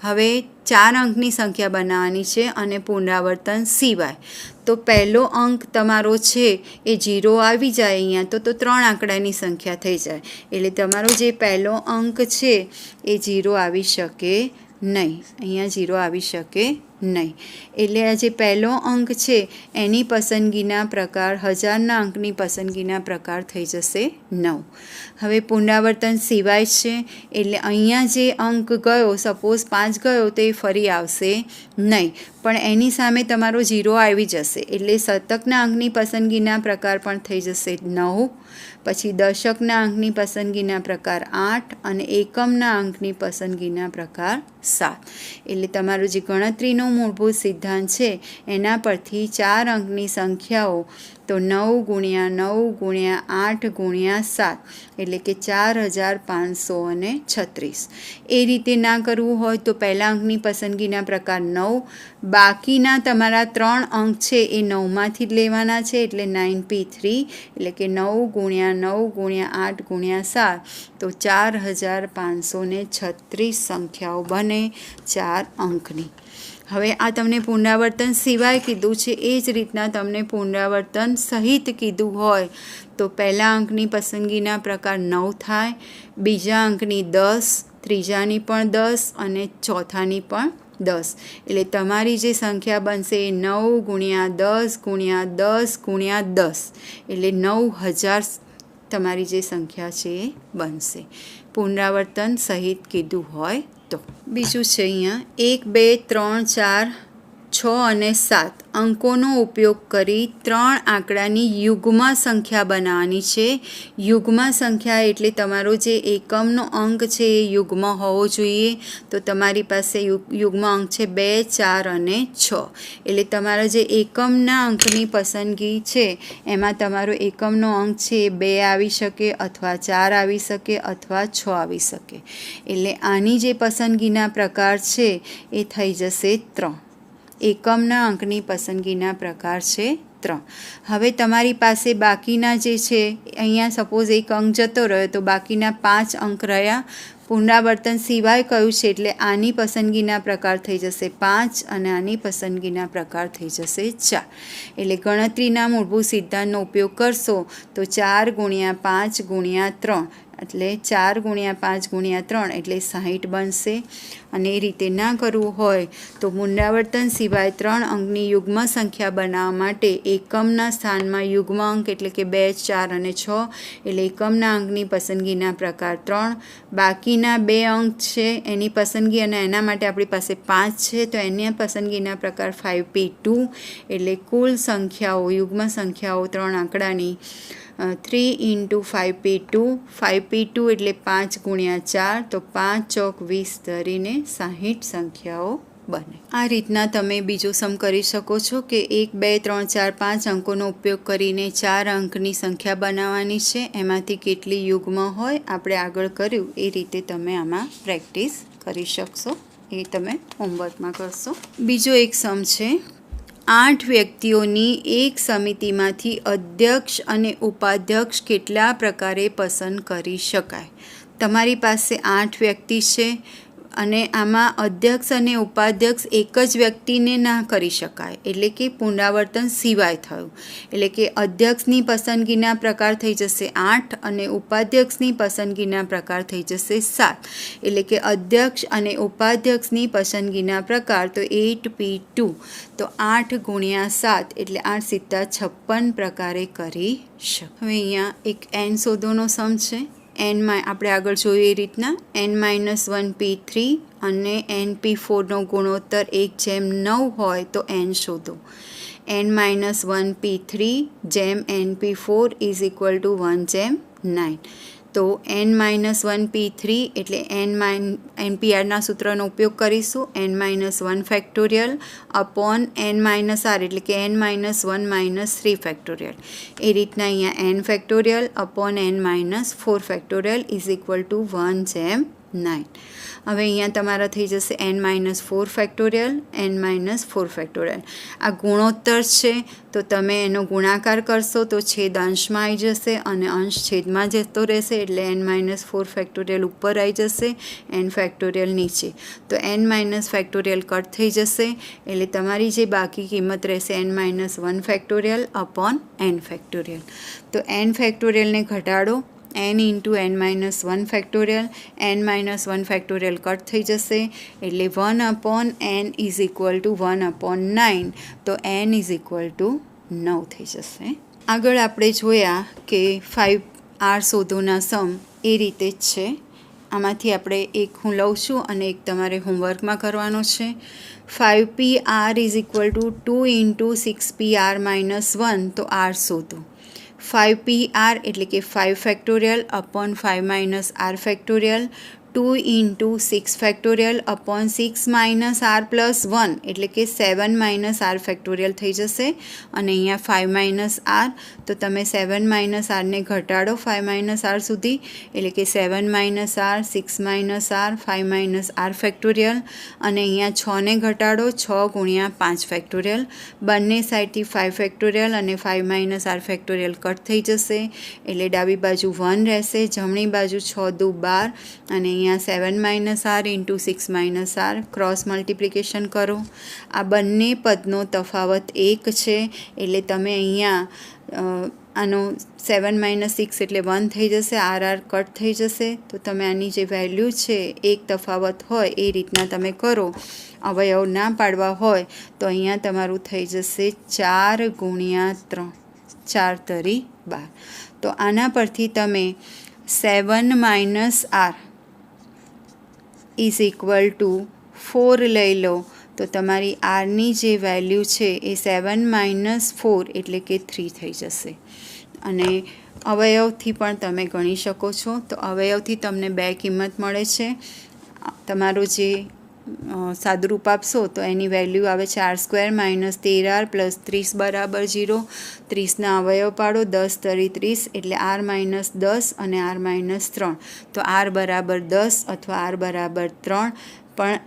હવે 4 અંકની સંખ્યા બનાવવાની છે અને પુનરાવર્તન સિવાય. તો પહેલો અંક તમારો છે એ 0 આવી જાય અહીંયા તો 3 આંકડાની સંખ્યા થઈ જાય. એટલે તમારો જે પહેલો અંક છે એ 0 આવી શકે નહીં, અહીંયા 0 આવી શકે નહીં. એટલે આ જે પહેલો અંક છે એની પસંદગીના પ્રકાર, હજારના અંકની પસંદગીના પ્રકાર થઈ જશે 9. હવે પુનરાવર્તન સિવાય છે એટલે અહીંયા જે અંક ગયો, સપોઝ 5 ગયો તો એ ફરી આવશે નહીં, પણ એની સામે તમારો 0 આવી જશે. એટલે શતકના અંકની પસંદગીના પ્રકાર પણ થઈ જશે 9, પછી દશકના અંકની પસંદગીના પ્રકાર 8 અને એકમના અંકની પસંદગીના પ્રકાર 7. એટલે તમારો જે ગણતરીનો મૂળભૂત સિદ્ધાંત છે એના પરથી 4 અંકની સંખ્યાઓ તો 9 ગુણ્યા 9 ગુણ્યા 8 ગુણ્યા 7 એટલે કે 4,536. એ રીતે ના કરવું હોય તો પહેલા અંકની પસંદગીના પ્રકાર 9, બાકીના તમારા 3 અંક છે એ 9માંથી જ લેવાના છે એટલે 9p3, એટલે કે 9 ગુણ્યા 9 ગુણ્યા 8 ગુણ્યા 7 તો 4,536 સંખ્યાઓ બને 4 અંકની. હવે આ તમને પુનરાવર્તન સિવાય કીધું છે, એ જ રીતના તમને પુનરાવર્તન સહિત કીધું હોય તો પહેલા અંકની પસંદગીના પ્રકાર 9 થાય, બીજા અંકની 10, ત્રીજાની પણ 10 અને ચોથાની પણ 10. એટલે તમારી જે સંખ્યા બનશે એ 9 ગુણ્યા 10 ગુણ્યા 10 ગુણ્યા 10 એટલે 9,000 તમારી જે સંખ્યા છે એ બનશે, પુનરાવર્તન સહિત કીધું હોય તો. બીજું છે અહીંયા 1, 2, 3, 4, 6 અને 7 અંકોનો ઉપયોગ કરી 3 આંકડાની યુગ્મ સંખ્યા બનાવવાની છે. યુગ્મ સંખ્યા એટલે તમારો જે એકમનો અંક છે એ યુગ્મ હોવો જોઈએ. તો તમારી પાસે યુગ્મ અંક છે 2, 4 અને 6. એટલે તમારા જે એકમના અંકની પસંદગી છે એમાં તમારો એકમનો અંક છે એ 2 આવી શકે, અથવા 4 આવી શકે, અથવા 6 આવી શકે. એટલે આની જે પસંદગીના પ્રકાર છે એ થઈ જશે 3. એકમના અંકની પસંદગીના પ્રકાર છે 3. હવે તમારી પાસે બાકીના જે છે અહીંયા સપોઝ એક અંક જતો રહ્યો તો બાકીના 5 અંક રહ્યા. પુનરાવર્તન સિવાય કયું છે એટલે આની પસંદગીના પ્રકાર થઈ જશે 5 અને આની પસંદગીના પ્રકાર થઈ જશે 4. એટલે ગણતરીના મૂળભૂત સિદ્ધાંતનો ઉપયોગ કરશો તો 4 × 5 × 3 એટલે 4 × 5 × 3 એટલે 60 બનશે. અને એ રીતે ના કરવું હોય તો પુનરાવર્તન સિવાય 3 અંકની યુગ્મ સંખ્યા બનાવવા માટે એકમના સ્થાનમાં યુગ્મ અંક એટલે કે 2, 4 અને 6 એટલે એકમના અંકની પસંદગીના પ્રકાર 3. બાકીના 2 અંક છે એની પસંદગી અને એના માટે આપણી પાસે 5 છે તો એની પસંદગીના પ્રકાર 5p2 એટલે કુલ સંખ્યાઓ યુગ્મ સંખ્યાઓ 3 આંકડાની 3 × 5p2. 5p2 એટલે 5 × 4 તો 5 ચોક 20 ધરીને 60 સંખ્યાઓ બને. આ રીતના તમે બીજો સમ કરી શકો છો કે 1, 2, 3, 4, 5 અંકોનો ઉપયોગ કરીને 4 અંકની સંખ્યા બનાવવાની છે. એમાંથી કેટલી યુગ્મ હોય આપણે આગળ કર્યું એ રીતે તમે આમાં પ્રેક્ટિસ કરી શકશો. એ તમે હોમવર્કમાં કરશો. બીજો એક સમ છે 8 વ્યક્તિઓની એક સમિતિમાંથી અધ્યક્ષ અને ઉપાધ્યક્ષ કેટલા પ્રકારે પસંદ કરી શકાય. તમારી પાસે 8 વ્યક્તિ છે અને આમાં અધ્યક્ષ અને ઉપાધ્યક્ષ એક જ વ્યક્તિને ના કરી શકાય એટલે કે પુનરાવર્તન સિવાય થયું. એટલે કે અધ્યક્ષની પસંદગીના પ્રકાર થઈ જશે 8 અને ઉપાધ્યક્ષની પસંદગીના પ્રકાર થઈ જશે 7. એટલે કે અધ્યક્ષ અને ઉપાધ્યક્ષની પસંદગીના પ્રકાર તો 8p2 તો 8 × 7 એટલે 8 × 7 = 56 પ્રકારે કરી શકે. હવે અહીંયા એક n શોધોનો સમ છે. આપણે આગળ જોઈએ એ રીતના n-1p3 અને np4નો ગુણોત્તર 1/9 હોય તો n શોધો. n-1p3 / np4 = 1/9. તો n-1p3 એટલે nprના સૂત્રનો ઉપયોગ કરીશું. n-1 ફેક્ટોરિયલ અપોન n-r એટલે કે n-1 - 3 ફેક્ટોરિયલ. એ રીતના અહીંયા n factorial upon n-4 factorial = 1/9. હવે અહીંયા તમારા થઈ જશે n-4 ફેક્ટોરિયલ n-4 ફેક્ટોરિયલ. આ ગુણોત્તર છે તો તમે એનો ગુણાકાર કરશો તો છેદ અંશમાં આવી જશે અને અંશ છેદમાં જતો રહેશે એટલે n-4 ફેક્ટોરિયલ ઉપર આવી જશે, n ફેક્ટોરિયલ નીચે. તો n- ફેક્ટોરિયલ કટ થઈ જશે એટલે તમારી જે બાકી કિંમત રહેશે n-1 factorial upon n factorial. તો n ફેક્ટોરિયલને ઘટાડો n × n-1 factorial. n-1 factorial cut થઈ જશે એટલે 1/n = 1/9 તો n = 9 થઈ જશે. આગળ આપણે જોયા કે 5r શોધોના સમ એ રીતે જ છે. આમાંથી આપણે એક હું લઉં છું અને એક તમારે હોમવર્કમાં કરવાનો છે. 5pr = 2 × 6pr - 1 તો r શોધો. 5pr એટલે કે 5 factorial upon 5 - r factorial 2 × 6 factorial upon 6 - r + 1 એટલે કે 7 - r ફેક્ટોરિયલ થઈ જશે. અને અહીંયા 5 - r તો તમે 7 - rને ઘટાડો 5 - r સુધી એટલે કે 7 - r 6 - r 5 - r ફેક્ટોરિયલ. અને અહીંયા 6ને ઘટાડો 6 × 5 ફેક્ટોરિયલ. બંને સાઈડથી 5 ફેક્ટોરિયલ અને 5 - r ફેક્ટોરિયલ કટ થઈ જશે એટલે ડાબી બાજુ 1 રહેશે, જમણી બાજુ 6 × 2 = 12 અને અહીંયા 7 - r × 6 - r ક્રોસ મલ્ટિપ્લિકેશન કરો. આ બંને પદનો તફાવત 1 છે એટલે તમે અહીંયા આનો 7 - 6 એટલે 1 થઈ જશે, r કટ થઈ જશે. તો તમે આની જે વેલ્યુ છે એક તફાવત હોય એ રીતના તમે કરો. અવયવ ના પાડવા હોય તો અહીંયા તમારું થઈ જશે 4 × 3 4 × 12. તો આના પરથી તમે 7 minus R is equal to 4 લઈ લો તો તમારી આરની જે વેલ્યુ છે એ 7 માઇનસ 4 એટલે કે 3 થઈ જશે. અને અવયવથી પણ તમે ગણી શકો છો. તો અવયવથી તમને 2 કિંમત મળે છે. તમારું જે સાદુરૂપ આપશો તો એની વેલ્યુ આવે છે R square minus 13r plus 30 બરાબર 0. 30ના અવયવ પાડો, 10 તરી 30 એટલે આર માઇનસ 10 અને આર માઇનસ 3. તો આર બરાબર 10 અથવા આર બરાબર 3, પણ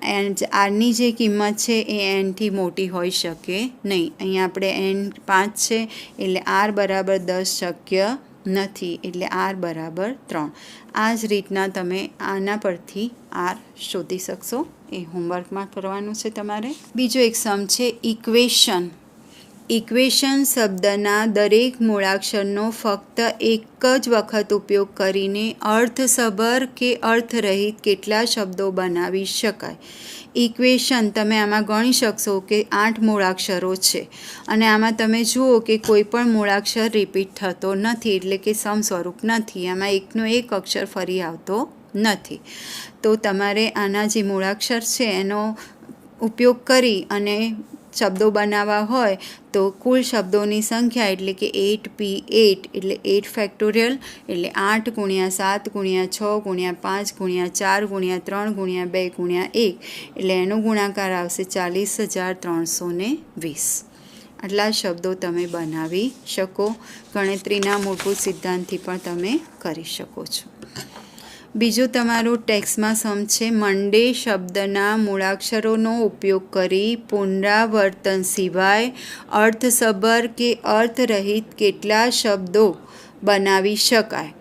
આરની જે કિંમત છે એ એનથી મોટી હોઈ શકે નહીં. અહીંયા આપણે એન 5 છે એટલે આર બરાબર 10 શક્ય નથી, એટલે આર બરાબર 3. આ જ રીતના તમે આના પરથી આર શોધી શકશો. એ હોમવર્કમાં કરવાનું છે તમારે. બીજો એક સમ છે ઇક્વેશન. ઇક્વેશન શબ્દના દરેક મૂળાક્ષરનો ફક્ત એક જ વખત ઉપયોગ કરીને અર્થસભર કે અર્થરહિત કેટલા શબ્દો બનાવી શકાય. ઇક્વેશન તમે આમાં ગણી શકશો કે 8 મૂળાક્ષરો છે અને આમાં તમે જુઓ કે કોઈ પણ મૂળાક્ષર રિપીટ થતો નથી, એટલે કે સમ સ્વરૂપ નથી. આમાં એકનો એક અક્ષર ફરી આવતો નથી. તો તમારે આના જે મૂળાક્ષર છે એનો ઉપયોગ કરી અને શબ્દો બનાવવા હોય તો કુલ શબ્દોની સંખ્યા એટલે કે 8p8 એટલે 8 ફેક્ટોરિયલ એટલે 8 × 7 × 6 × 5 × 4 × 3 × 2 × 1 એટલે એનો ગુણાકાર આવશે 40,320. આટલા શબ્દો તમે બનાવી શકો. ગણતરીના મૂળભૂત સિદ્ધાંતથી પણ તમે કરી શકો છો. બીજું તમારું ટેક્સ્ટમાં સમ છે મંડે શબ્દના મૂળાક્ષરોનો ઉપયોગ કરી પુનરાવર્તન સિવાય અર્થસભર કે અર્થરહિત કેટલા શબ્દો બનાવી શકાય.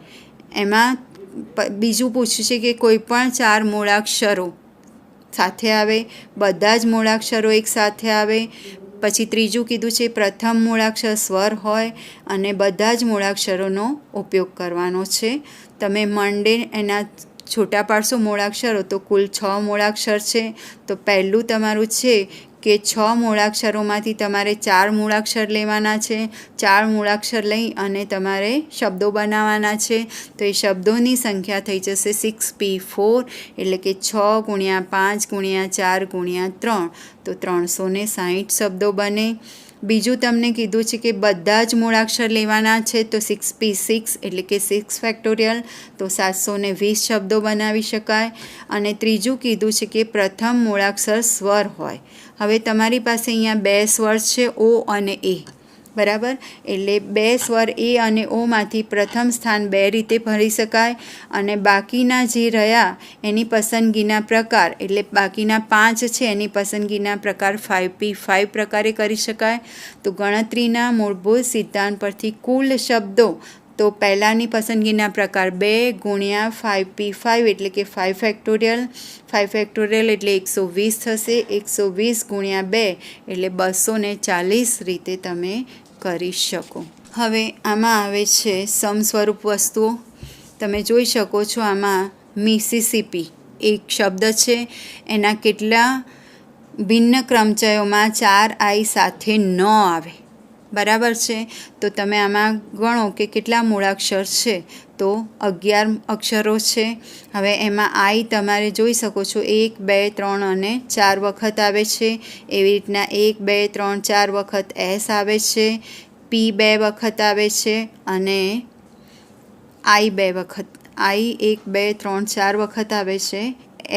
એમાં બીજું પૂછ્યું છે કે કોઈ પણ 4 મૂળાક્ષરો સાથે આવે, બધા જ મૂળાક્ષરો એક સાથે આવે. પછી ત્રીજું કીધું છે પ્રથમ મૂળાક્ષર સ્વર હોય અને બધા જ મૂળાક્ષરોનો ઉપયોગ કરવાનો છે. તમે મંડે એના છોટા પાડશો મૂળાક્ષરો તો કુલ 6 મૂળાક્ષર છે. તો પહેલું તમારું છે કે 6 મૂળાક્ષરોમાંથી તમારે 4 મૂળાક્ષર લેવાના છે. 4 મૂળાક્ષર લઈ અને તમારે શબ્દો બનાવવાના છે. તો એ શબ્દોની સંખ્યા થઈ જશે 6p4 એટલે કે 6 × 5 × 4 × 3 તો 360 શબ્દો બને. બીજું તમને કીધું છે કે બધા જ મૂળાક્ષર લેવાના છે તો 6p6 એટલે કે 6 ફેક્ટોરિયલ તો 720 શબ્દો બનાવી શકાય. અને ત્રીજું કીધું છે કે પ્રથમ મૂળાક્ષર સ્વર હોય. હવે તમારી પાસે અહીંયા 2 સ્વર છે ઓ અને એ, બરાબર. એટલે 2 સ્વર એ અને ઓમાંથી પ્રથમ સ્થાન 2 રીતે ભરી શકાય અને બાકીના જે રહ્યા એની પસંદગીના પ્રકાર એટલે બાકીના 5 છે એની પસંદગીના પ્રકાર 5p5 પ્રકારે કરી શકાય. તો ગણતરીના મૂળભૂત સિદ્ધાંત પરથી કુલ શબ્દો તો પહેલાંની પસંદગીના પ્રકાર 2 × 5p5 એટલે કે 5 ફેક્ટોરિયલ. 5 ફેક્ટોરિયલ એટલે 120 થશે. 120 × 2 એટલે 240 રીતે તમે કરી શકો. હવે આમાં આવે છે સમ સ્વરૂપ વસ્તુઓ. તમે જોઈ શકો છો આમાં મિસિસિપી એક શબ્દ છે, એના કેટલા ભિન્ન ક્રમચયોમાં 4i સાથે ન આવે, બરાબર છે. તો તમે આમાં ગણો કે કેટલા મૂળાક્ષર છે તો 11 અક્ષરો છે. હવે એમાં આઈ તમારે જોઈ શકો છો 1 2 3 અને 4 વખત આવે છે. એવી રીતના 1 2 3 4 વખત એસ આવે છે, પી 2 વખત આવે છે અને આઈ 2 વખત, આઈ 1 2 3 4 વખત આવે છે,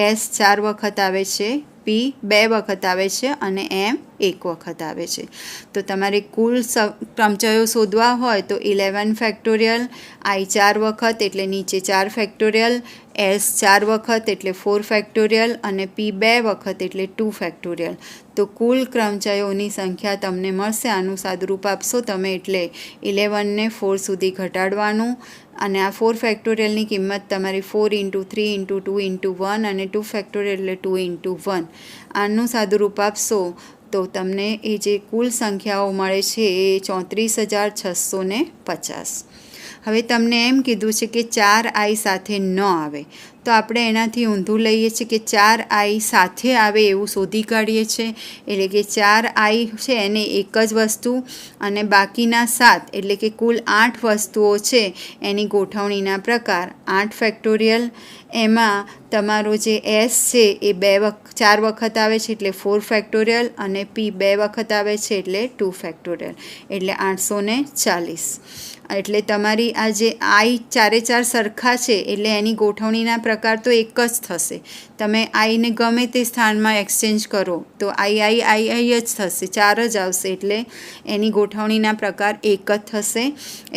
એસ 4 વખત આવે છે, પી 2 વખત આવે છે અને એમ 1 વખત આવે છે. તો તમારે કુલ ક્રમચયો શોધવા હોય તો 11 ફેક્ટોરિયલ, આઈ 4 વખત એટલે નીચે 4 ફેક્ટોરિયલ, એસ 4 વખત એટલે 4 ફેક્ટોરિયલ અને પી 2 વખત એટલે 2 ફેક્ટોરિયલ. તો કુલ ક્રમચયોની સંખ્યા તમને મળશે. આનું સાદુરૂપ આપશો તમે એટલે 11ને 4 સુધી ઘટાડવાનું અને આ 4 ફેક્ટોરિયલની કિંમત તમારી 4 × 3 × 2 × 1 અને 2 ફેક્ટોરિયલ એટલે 2 × 1. આનું સાદુરૂપ આપશો તો તમને એ જે કુલ સંખ્યાઓ મળે છે એ 34,650. હવે તમને એમ કીધું છે કે 4i સાથે ન આવે, તો આપણે એનાથી ઊંધું લઈએ છીએ કે 4i સાથે આવે એવું શોધી કાઢીએ છીએ. એટલે કે 4i છે એને એક જ વસ્તુ અને બાકીના 7 એટલે કે કુલ 8 વસ્તુઓ છે એની ગોઠવણીના પ્રકાર 8 ફેક્ટોરિયલ. એમાં તમારો જે s છે એ 4 વખત આવે છે એટલે 4 ફેક્ટોરિયલ અને p 2 વખત આવે છે એટલે 2 ફેક્ટોરિયલ એટલે 840. એટલે તમારી આ જે i 4 સરખા છે એટલે એની ગોઠવણીના પ્રકાર તો એક જ થશે. તમે આઈને ગમે તે સ્થાનમાં એક્સચેન્જ કરો તો i જ થશે, 4 જ આવશે એટલે એની ગોઠવણીના પ્રકાર એક જ થશે.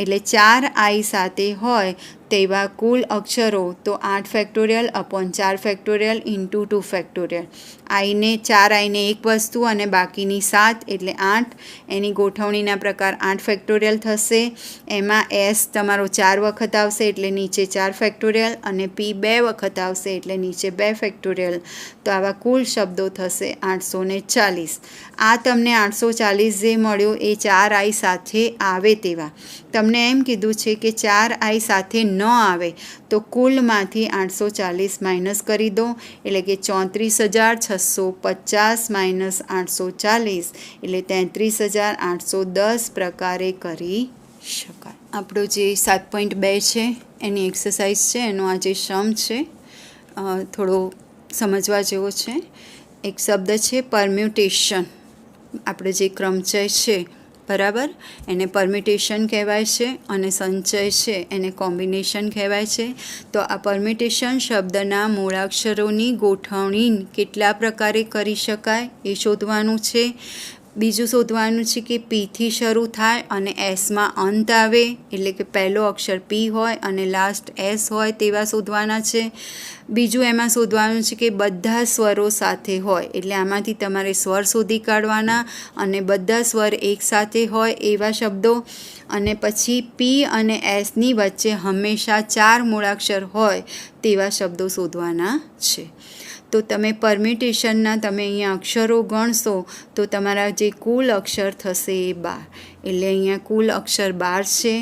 એટલે 4i સાથે હોય તેવા કુલ અક્ષરો તો 8 factorial upon 4 factorial into 2 factorial. 4iને એક વસ્તુ અને બાકીની 7 એટલે 8, એની ગોઠવણીના પ્રકાર 8 ફેક્ટોરિયલ થશે. એમાં s તમારો 4 વખત આવશે એટલે નીચે 4 ફેક્ટોરિયલ અને p 2 વખત આવશે એટલે નીચે 2 ફેક્ટોરિયલ. તો આવા કુલ શબ્દો થશે 840. આ તમને 840 જે મળ્યો એ 4i સાથે આવે તેવા. તમને એમ કીધું છે કે 4i સાથે ન આવે તો કુલમાંથી 840 માઇનસ કરી દો એટલે કે 34,650 માઇનસ 840 એટલે 33,810 પ્રકારે કરી શકાય. આપણો જે 7.2 છે એની એક્સરસાઇઝ છે, એનો આ જે સમ છે થોડો સમજવા જેવો છે. એક શબ્દ છે પરમ્યુટેશન. આપણે જે ક્રમચય છે બરાબર એને પરમ્યુટેશન કહેવાય છે અને સંચય છે એને કોમ્બિનેશન કહેવાય છે. તો આ પરમ્યુટેશન શબ્દના મૂળાક્ષરોની ગોઠવણી કેટલા પ્રકારે કરી શકાય એ શોધવાનું છે. બીજું શોધવાનું છે કે પીથી શરૂ થાય અને એસમાં અંત આવે એટલે કે પહેલો અક્ષર પી હોય અને લાસ્ટ એસ હોય તેવા શોધવાના છે. બીજું એમાં શોધવાનું છે કે બધા સ્વરો સાથે હોય એટલે આમાંથી તમારે સ્વર શોધી કાઢવાના અને બધા સ્વર એકસાથે હોય એવા શબ્દો. અને પછી પી અને એસની વચ્ચે હંમેશા 4 મૂળાક્ષર હોય તેવા શબ્દો શોધવાના છે. તો તમે પરમ્યુટેશનના તમે અહીંયા અક્ષરો ગણશો તો તમારા જે કુલ અક્ષર થશે એ 12. એટલે અહીંયા કુલ અક્ષર 12 છે.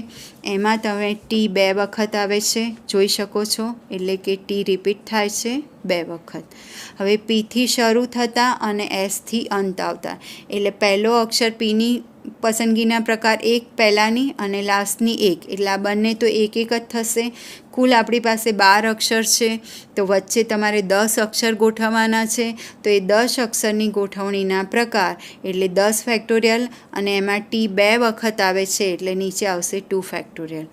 એમાં તમે ટી 2 વખત આવે છે જોઈ શકો છો એટલે કે ટી રિપીટ થાય છે 2 વખત. હવે પીથી શરૂ થતા અને એસથી અંત આવતા એટલે પહેલો અક્ષર પીની પસંદગીના પ્રકાર 1 પહેલાંની અને લાસ્ટની 1 એટલે આ બંને તો એક જ થશે. કુલ આપણી પાસે 12 અક્ષર છે તો વચ્ચે તમારે 10 અક્ષર ગોઠવવાના છે. તો એ 10 અક્ષરની ગોઠવણીના પ્રકાર એટલે 10 ફેક્ટોરિયલ અને એમાં ટી 2 વખત આવે છે એટલે નીચે આવશે 2 ફેક્ટોરિયલ.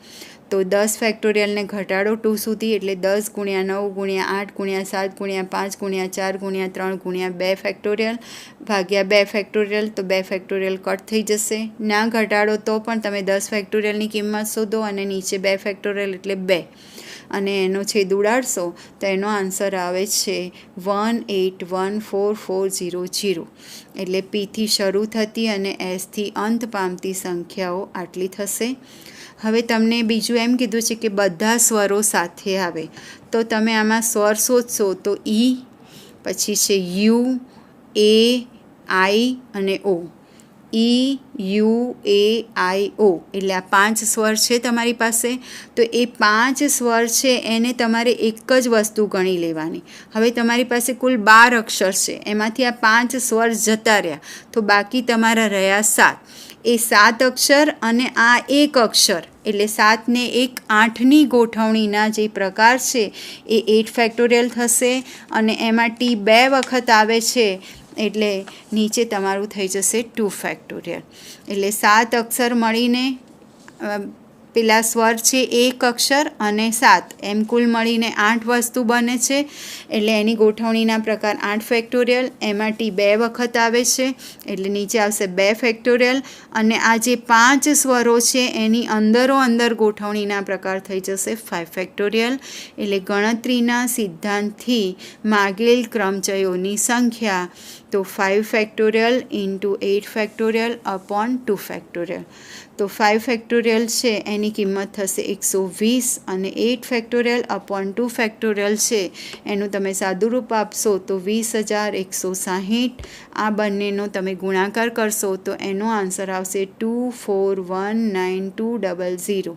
તો 10 ફેક્ટોરિયલને ઘટાડો 2 સુધી એટલે 10 × 9 × 8 × 7 × 5 × 4 × 3 × 2 ફેક્ટોરિયલ ભાગ્યા 2 ફેક્ટોરિયલ. તો 2 ફેક્ટોરિયલ કટ થઈ જશે. ના ઘટાડો તો પણ તમે 10 ફેક્ટોરિયલની કિંમત શોધો અને નીચે 2 ફેક્ટોરિયલ એટલે 2 અને એનો છેદ ઉડાડશો તો એનો આન્સર આવે છે 181440. એટલે પીથી શરૂ થતી અને એસથી અંત પામતી સંખ્યાઓ આટલી થશે. હવે તમને બીજું એમ કીધું છે કે બધા સ્વરો સાથે આવે તો તમે આમાં સ્વર શોધશો તો ઈ, પછી છે યુ, એ, આઈ અને ઓ. ઈ, યુ, એ, આઈ, ઓ એટલે આ 5 સ્વર છે તમારી પાસે. તો એ 5 સ્વર છે એને તમારે એક જ વસ્તુ ગણી લેવાની. હવે તમારી પાસે કુલ 12 અક્ષર છે એમાંથી આ 5 સ્વર જતા રહ્યા તો બાકી તમારા રહ્યા 7. એ 7 અક્ષર અને આ એક અક્ષર એટલે 7 ને 1 8ની ગોઠવણીના જે પ્રકાર છે એ 8 ફેક્ટોરિયલ થશે અને એમાં ટી 2 વખત આવે છે એટલે નીચે તમારું થઈ જશે 2 ફેક્ટોરિયલ. એટલે 7 અક્ષર મળીને પેલા સ્વર છે 1 અક્ષર અને 7 એમ કુલ મળીને 8 વસ્તુ બને છે એટલે એની ગોઠવણીના પ્રકાર 8 ફેક્ટોરિયલ. એમાં ટી 2 વખત આવે છે એટલે નીચે આવશે 2 ફેક્ટોરિયલ અને આ જે 5 સ્વરો છે એની અંદર ગોઠવણીના પ્રકાર થઈ જશે 5 ફેક્ટોરિયલ. એટલે ગણતરીના સિદ્ધાંતથી માગેલ ક્રમચયોની સંખ્યા તો 5 factorial into 8 factorial upon 2 factorial. તો 5 ફેક્ટોરિયલ છે એની કિંમત થશે 120 અને 8 ફેક્ટોરિયલ અપોન 2 ફેક્ટોરિયલ છે એનું તમે સાદુરૂપ આપશો તો 20,160. આ બંનેનો તમે ગુણાકાર કરશો તો એનો આન્સર આવશે 2419,200.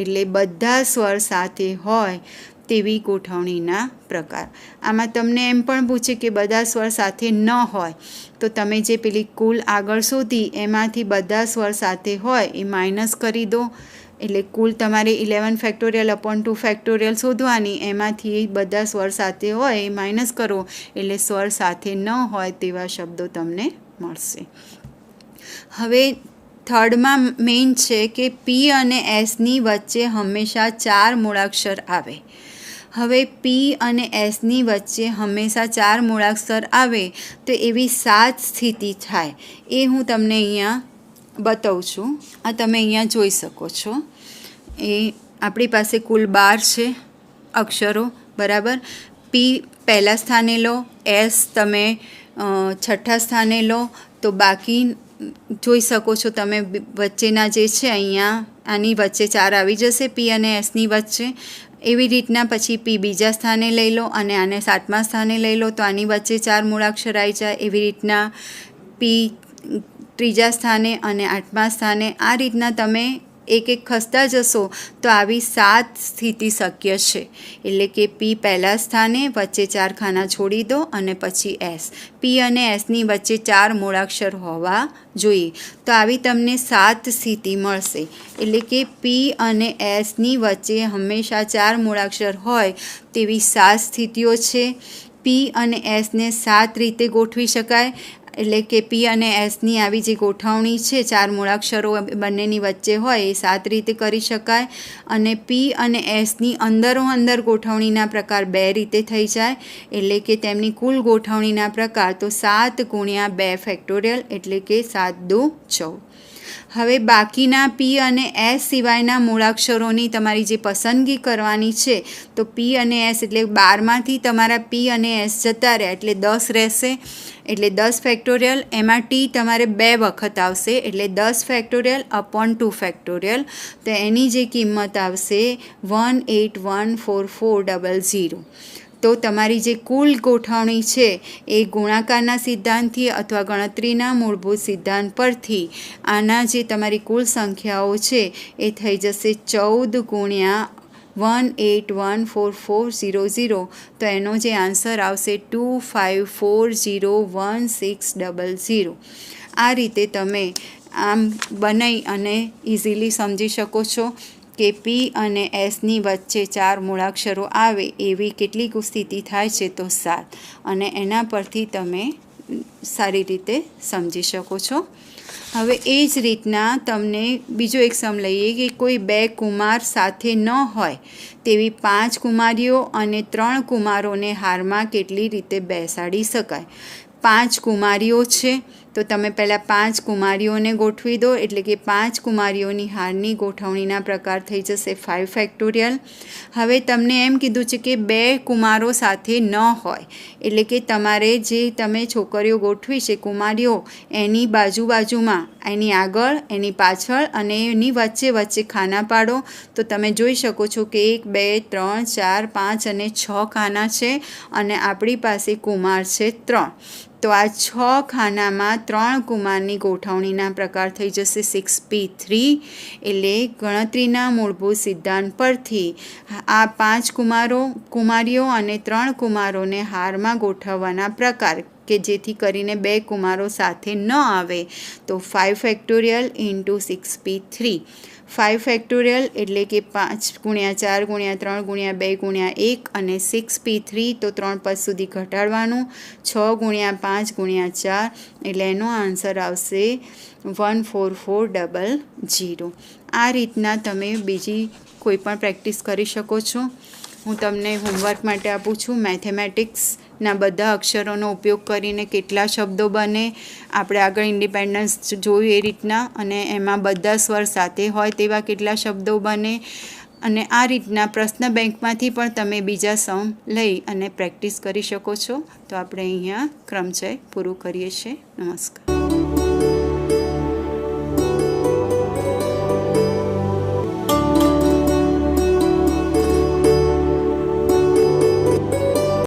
એટલે બધા સ્વર સાથે હોય તેવી ગોઠવણીના પ્રકાર. આમાં તમને એમ પણ પૂછે કે બધા સ્વર સાથે ન હોય તો તમે જે પેલી કુલ આગળ શોધી એમાંથી બધા સ્વર સાથે હોય એ માઇનસ કરી દો. એટલે કુલ તમારે 11 ફેક્ટોરિયલ અપોન 2 ફેક્ટોરિયલ શોધવાની, એમાંથી બધા સ્વર સાથે હોય એ માઇનસ કરો એટલે સ્વર સાથે ન હોય તેવા શબ્દો તમને મળશે. હવે થર્ડમાં મેઇન છે કે પી અને એસની વચ્ચે હંમેશા 4 મૂળાક્ષર આવે. હવે પી અને એસની વચ્ચે હંમેશા 4 મૂળાક્ષર આવે તો એવી 7 સ્થિતિ થાય. એ હું તમને અહીંયા બતાવું છું. આ તમે અહીંયા જોઈ શકો છો. એ આપણી પાસે કુલ 12 છે અક્ષરો, બરાબર. પી પહેલા સ્થાને લો, એસ તમે છઠ્ઠા સ્થાને લો, તો બાકી જોઈ શકો છો તમે વચ્ચેના જે છે અહીંયા આની વચ્ચે 4 આવી જશે પી અને એસની વચ્ચે. એવી રીતના પછી પી બીજા સ્થાને લઈ લો અને આને 7મા સ્થાને લઈ લો તો આની વચ્ચે 4 મૂળાક્ષર આવી જાય. એવી રીતના પી ત્રીજા સ્થાને અને 8મા સ્થાને. આ રીતના તમે એક એક ખસતા જશો તો આવી 7 સ્થિતિ શક્ય છે. એટલે કે પી પહેલા સ્થાને, વચ્ચે 4 ખાના છોડી દો અને પછી એસ. પી અને એસની વચ્ચે 4 મૂળાક્ષર હોવા જોઈએ. તો આવી તમને 7 સ્થિતિ મળશે. એટલે કે પી અને એસની વચ્ચે હંમેશા 4 મૂળાક્ષર હોય તેવી 7 સ્થિતિઓ છે. પી અને એસને 7 રીતે ગોઠવી શકાય. એટલે કે પી અને એસની આવી જે ગોઠવણી છે 4 મૂળાક્ષરો બંનેની વચ્ચે હોય એ 7 રીતે કરી શકાય. અને પી અને એસની અંદર ગોઠવણીના પ્રકાર 2 રીતે થઈ જાય. એટલે કે તેમની કુલ ગોઠવણીના પ્રકાર તો 7 ગુણ્યા 2 ફેક્ટોરિયલ એટલે કે 7 દુ 14. હવે બાકીના પી અને એસ સિવાયના મૂળાક્ષરોની તમારી જે પસંદગી કરવાની છે તો પી અને એસ એટલે 12માંથી તમારા પી અને એસ જતા રહ્યા એટલે 10 રહેશે. એટલે 10 ફેક્ટોરિયલ, એમાં ટી તમારે 2 વખત આવશે એટલે 10 ફેક્ટોરિયલ અપોન 2 ફેક્ટોરિયલ. તો એની જે કિંમત આવશે 1814400. તો તમારી જે કુલ ગોઠવણી છે એ ગુણાકારના સિદ્ધાંતથી અથવા ગણતરીના મૂળભૂત સિદ્ધાંત પરથી આના જે તમારી કુલ સંખ્યાઓ છે એ થઈ જશે 14 ગુણ્યા 1814400. તો એનો જે આન્સર આવશે 25401600. આ રીતે તમે આમ બનાવી અને ઇઝીલી સમજી શકો છો કે પી અને એસની વચ્ચે 4 મૂળાક્ષરો આવે એવી કેટલી સ્થિતિ થાય છે તો 7. અને એના પરથી તમે સારી રીતે સમજી શકો છો. હવે એ જ રીતના તમને બીજો એક સમ લઈએ કે કોઈ 2 કુમાર સાથે ન હોય તેવી 5 કુમારીઓ અને 3 કુમારોને હારમાં કેટલી રીતે બેસાડી શકાય. 5 કુમારીઓ છે તો તમે પહેલાં 5 કુમારીઓને ગોઠવી દો. એટલે કે 5 કુમારીઓની હારની ગોઠવણીના પ્રકાર થઈ જશે 5 ફેક્ટોરિયલ. હવે તમને એમ કીધું છે કે 2 કુમારો સાથે ન હોય. એટલે કે તમારે જે તમે છોકરીઓ ગોઠવી છે કુમારીઓ એની બાજુમાં, એની આગળ, એની પાછળ અને એની વચ્ચે ખાના પાડો. તો તમે જોઈ શકો છો કે 1 2 3 4 5 અને 6 ખાના છે અને આપણી પાસે કુમાર છે 3. તો આ 6 ખાનામાં 3 કુમારની ગોઠવણીના પ્રકાર થઈ જશે 6p3. એટલે ગણતરીના મૂળભૂત સિદ્ધાંત પરથી આ 5 કુમારીઓ અને 3 કુમારોને હારમાં ગોઠવવાના પ્રકાર કે જેથી કરીને 2 કુમારો સાથે ન આવે તો 5 ફેક્ટોરિયલ ઇન્ટુ 6p3. 5 ફેક્ટોરિયલ એટલે કે 5 ગુણ્યા 4 ગુણ્યા 3 ગુણ્યા 2 ગુણ્યા 1 અને 6p3 તો 3 પદ સુધી ઘટાડવાનું. 6 ગુણ્યા 5 ગુણ્યા 4 એટલે એનો આન્સર આવશે 14400. આ રીતના તમે બીજી કોઈ પણ પ્રેક્ટિસ કરી શકો છો. હું તમને હોમવર્ક માટે આપું છું. મેથેમેટિક્સના બધા અક્ષરોનો ઉપયોગ કરીને કેટલા શબ્દો બને આપણે આગળ ઇન્ડિપેન્ડન્સ જોયું એ રીતના, અને એમાં બધા સ્વર સાથે હોય તેવા કેટલા શબ્દો બને. અને આ રીતના પ્રશ્ન બેંકમાંથી પણ તમે બીજા સમ લઈ અને પ્રેક્ટિસ કરી શકો છો. તો આપણે અહીંયા ક્રમચય પૂરું કરીએ છીએ. નમસ્કાર.